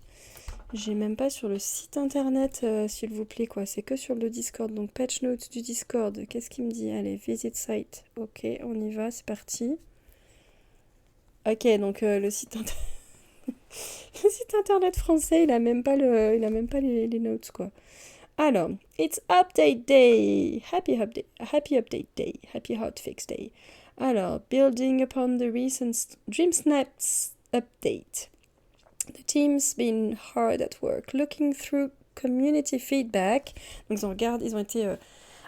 J'ai même pas sur le site internet s'il vous plaît quoi. C'est que sur le Discord. Donc patch notes du Discord. Qu'est-ce qu'il me dit? Allez, visit site. Ok, on y va, c'est parti. Ok, donc le site internet... le site internet français, il a même pas les notes quoi. Alors, it's update day. Happy update day. Happy hotfix day. Alors, building upon the recent Dream Snaps update. The team's been hard at work looking through community feedback. Donc ils ont été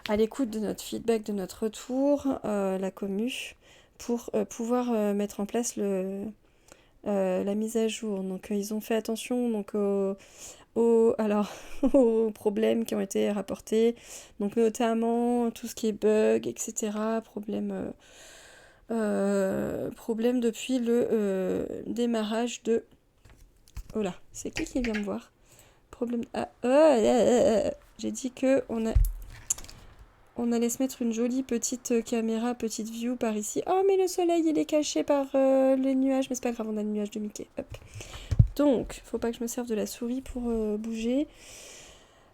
à l'écoute de notre feedback, de notre retour, la commu, pour pouvoir mettre en place la mise à jour. Donc ils ont fait attention donc, alors, aux problèmes qui ont été rapportés. Donc notamment tout ce qui est bug, etc. Problème depuis le démarrage de... Oh là, c'est qui vient me voir? Problème... J'ai dit que on allait se mettre une jolie petite caméra, petite view par ici. Oh, mais le soleil, il est caché par les nuages. Mais c'est pas grave, on a le nuage de Mickey. Hop. Donc, faut pas que je me serve de la souris pour bouger.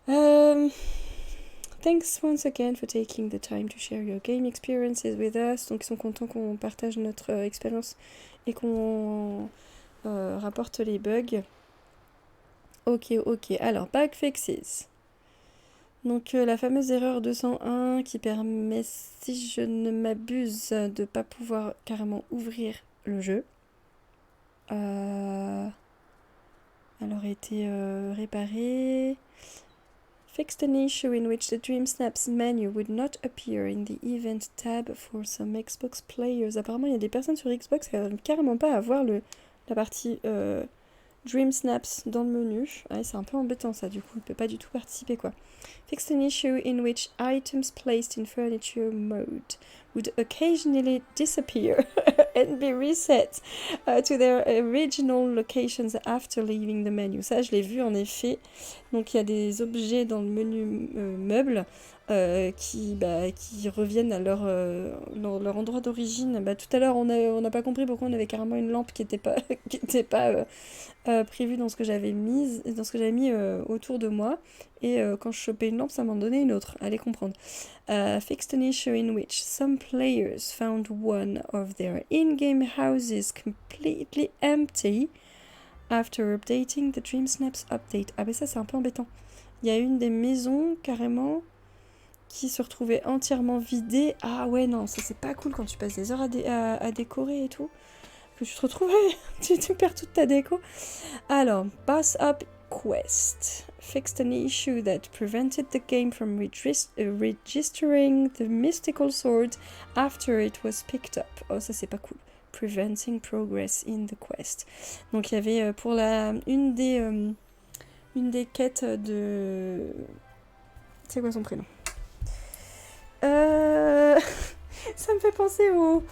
Thanks once again for taking the time to share your game experiences with us. Donc, ils sont contents qu'on partage notre expérience et qu'on rapporte les bugs. Ok. Alors, bug fixes. Donc la fameuse erreur 201 qui permet, si je ne m'abuse, de ne pas pouvoir carrément ouvrir le jeu. Elle aurait été réparée. Fixed an issue in which the Dream Snaps menu would not appear in the event tab for some Xbox players. Apparemment, il y a des personnes sur Xbox qui n'arrivent carrément pas à voir la partie Dream Snaps dans le menu. Ah, c'est un peu embêtant ça, du coup, il ne peut pas du tout participer quoi. Fixed an issue in which items placed in furniture mode would occasionally disappear and be reset to their original locations after leaving the menu. Ça, je l'ai vu en effet. Donc, il y a des objets dans le menu meubles qui reviennent à leur endroit d'origine. Tout à l'heure, on n'a pas compris pourquoi on avait carrément une lampe qui n'était pas, prévue dans ce que j'avais mis autour de moi. Et quand je chopais une lampe, ça m'en donnait une autre. Allez comprendre. Fixed an issue in which some players found one of their in-game houses completely empty after updating the Dream Snaps update. Ah ben ça c'est un peu embêtant. Il y a une des maisons carrément qui se retrouvait entièrement vidée. Ah ouais non, ça c'est pas cool quand tu passes des heures à décorer et tout. Que tu te retrouves, tu perds toute ta déco. Alors, Boss Up Quest. Fixed an issue that prevented the game from registering the mystical sword after it was picked up. Oh ça c'est pas cool. Preventing progress in the quest. Donc il y avait pour une des quêtes de... C'est quoi son prénom? Ça me fait penser au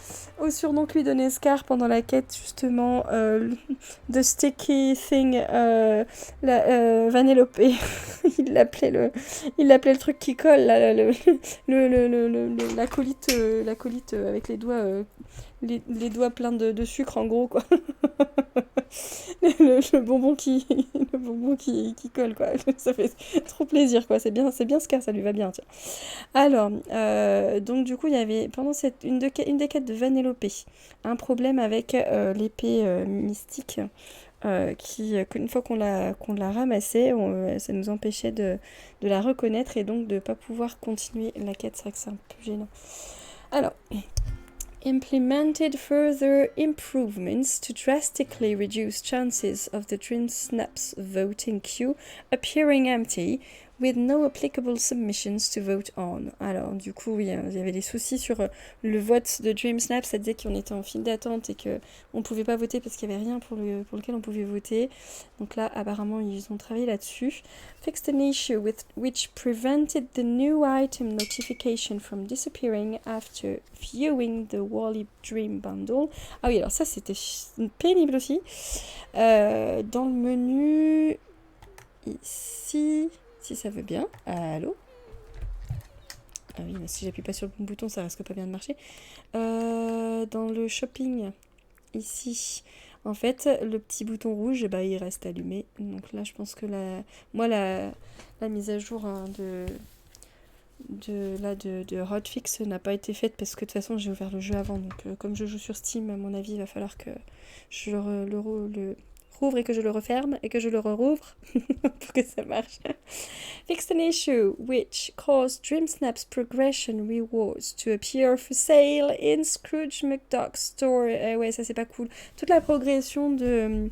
surnom que lui donnait Scar pendant la quête, justement, de Sticky Thing, Vanellope. il l'appelait le truc qui colle, là, l'acolyte avec les doigts, les doigts pleins de sucre, en gros, quoi. le bonbon qui colle, quoi. Ça fait trop plaisir, quoi. C'est bien Scar, ça lui va bien, tiens. Alors, donc du coup, il y avait pendant une des quêtes de Vanellope un problème avec l'épée mystique qu'une fois qu'on l'a ramassée, ça nous empêchait de la reconnaître et donc de ne pas pouvoir continuer la quête. C'est vrai que c'est un peu gênant. Alors, implemented further improvements to drastically reduce chances of the Dream Snaps voting queue appearing empty with no applicable submissions to vote on. Alors, du coup, oui, il y avait des soucis sur le vote de Dream Snap. Ça disait qu'on était en file d'attente et qu'on ne pouvait pas voter parce qu'il n'y avait rien pour lequel on pouvait voter. Donc là, apparemment, ils ont travaillé là-dessus. Fixed an issue which prevented the new item notification from disappearing after viewing the Wally Dream Bundle. Ah oui, alors ça, c'était pénible aussi. Dans le menu, ici... Si ça veut bien. Allô? Ah oui, mais si j'appuie pas sur le bon bouton, ça risque pas bien de marcher. Dans le shopping, ici, en fait, le petit bouton rouge, il reste allumé. Donc là, je pense que la mise à jour de hotfix n'a pas été faite parce que de toute façon, j'ai ouvert le jeu avant. Donc comme je joue sur Steam, à mon avis, il va falloir que je le rouvre et que je le referme et que je le rouvre pour que ça marche. Fixed an issue which caused Dream Snap's progression rewards to appear for sale in Scrooge McDuck's store. Ouais, ça c'est pas cool. Toute la progression de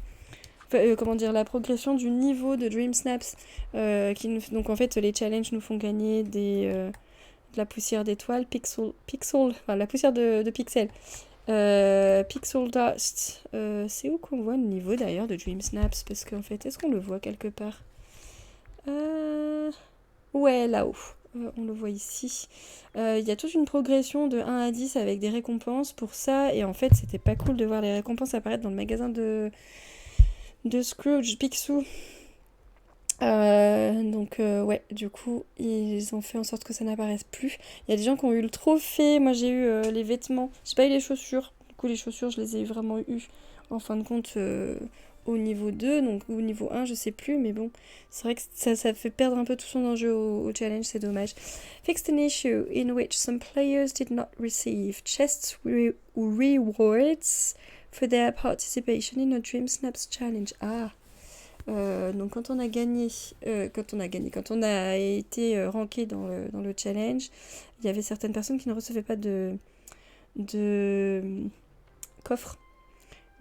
comment dire, la progression du niveau de Dream Snaps. Donc en fait, les challenges nous font gagner de la poussière d'étoiles, enfin la poussière de pixels. Pixel Dust. C'est où qu'on voit le niveau d'ailleurs de Dream Snaps? Parce qu'en fait, est-ce qu'on le voit quelque part? Ouais, là-haut. On le voit ici. Il y a toute une progression de 1 à 10 avec des récompenses pour ça. Et en fait, c'était pas cool de voir les récompenses apparaître dans le magasin de Scrooge, Picsou. Ouais, du coup, ils ont fait en sorte que ça n'apparaisse plus. Il y a des gens qui ont eu le trophée. Moi, j'ai eu les vêtements. J'ai pas eu les chaussures. Du coup, les chaussures, je les ai vraiment eues en fin de compte au niveau 2. Donc, au niveau 1, je sais plus. Mais bon, c'est vrai que ça fait perdre un peu tout son enjeu au challenge. C'est dommage. Fixed an issue in which some players did not receive chests rewards for their participation in a Dream Snaps challenge. Ah! Donc quand on a été ranké dans le challenge, il y avait certaines personnes qui ne recevaient pas de coffre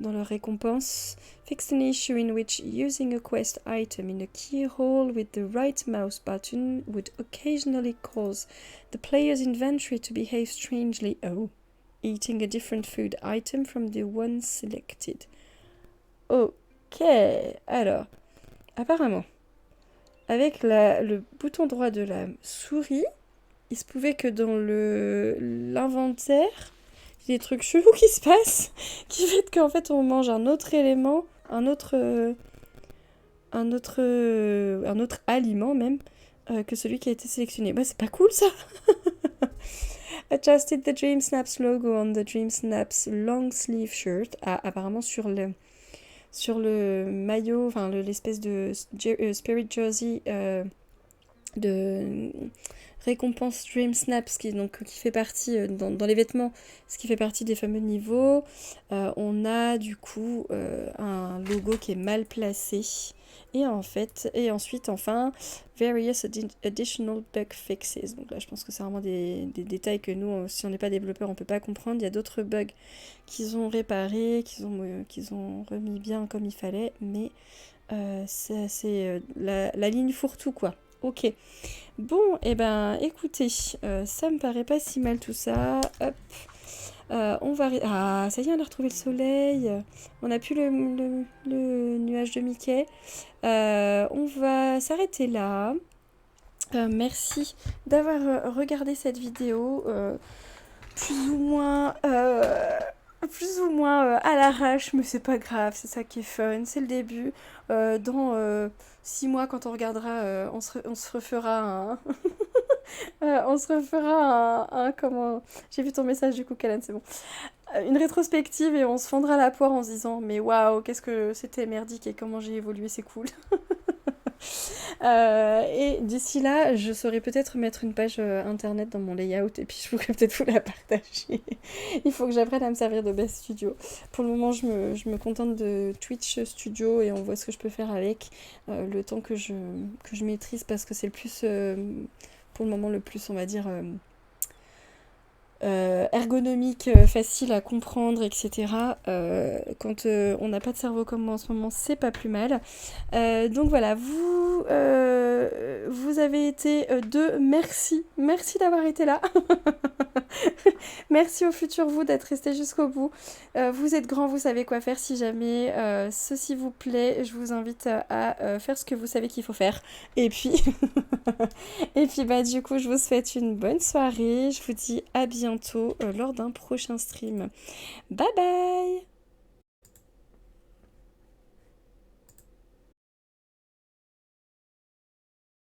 dans leur récompense. Fixed an issue in which using a quest item in a keyhole with the right mouse button would occasionally cause the player's inventory to behave strangely. Oh, eating a different food item from the one selected. Ok, alors, apparemment, avec le bouton droit de la souris, il se pouvait que dans l'inventaire, il y ait des trucs chelous qui se passent, qui fait qu'en fait on mange un autre élément, un autre aliment même, que celui qui a été sélectionné. Bah c'est pas cool ça. Adjusted the Dream Snaps logo on the Dream Snaps long sleeve shirt. Ah, apparemment sur le maillot, enfin l'espèce de Spirit Jersey de récompense Dream Snaps qui fait partie dans les vêtements, ce qui fait partie des fameux niveaux. On a du coup un logo qui est mal placé. Et ensuite, enfin, various additional bug fixes. Donc là, je pense que c'est vraiment des détails que nous, si on n'est pas développeur, on peut pas comprendre. Il y a d'autres bugs qu'ils ont réparés, qu'ils ont remis bien comme il fallait, mais c'est la ligne fourre-tout, quoi. Ok. Bon, et ben, écoutez, ça me paraît pas si mal tout ça. Hop. On va... Ah, ça y est, on a retrouvé le soleil. On n'a plus le nuage de Mickey. On va s'arrêter là. Merci d'avoir regardé cette vidéo. Plus ou moins à l'arrache, mais c'est pas grave, c'est ça qui est fun, c'est le début. Dans 6 mois, quand on regardera, on se refera un... on se refera un comment... J'ai vu ton message du coup, Kalen, c'est bon. Une rétrospective et on se fendra la poire en se disant mais waouh, qu'est-ce que c'était merdique et comment j'ai évolué, c'est cool. Et d'ici là, je saurais peut-être mettre une page internet dans mon layout et puis je pourrais peut-être vous la partager. Il faut que j'apprenne à me servir d'OBS Studio. Pour le moment, je me contente de Twitch Studio et on voit ce que je peux faire avec le temps que je maîtrise parce que c'est le plus, pour le moment, le plus, on va dire... ergonomique, facile à comprendre, etc. Quand on n'a pas de cerveau comme moi en ce moment, c'est pas plus mal. Donc voilà, vous avez été deux. Merci d'avoir été là. Merci au futur vous d'être resté jusqu'au bout. Vous êtes grands, vous savez quoi faire. Si jamais ceci vous plaît, je vous invite à faire ce que vous savez qu'il faut faire. Et puis, bah du coup, je vous souhaite une bonne soirée. Je vous dis à bientôt lors d'un prochain stream. Bye bye!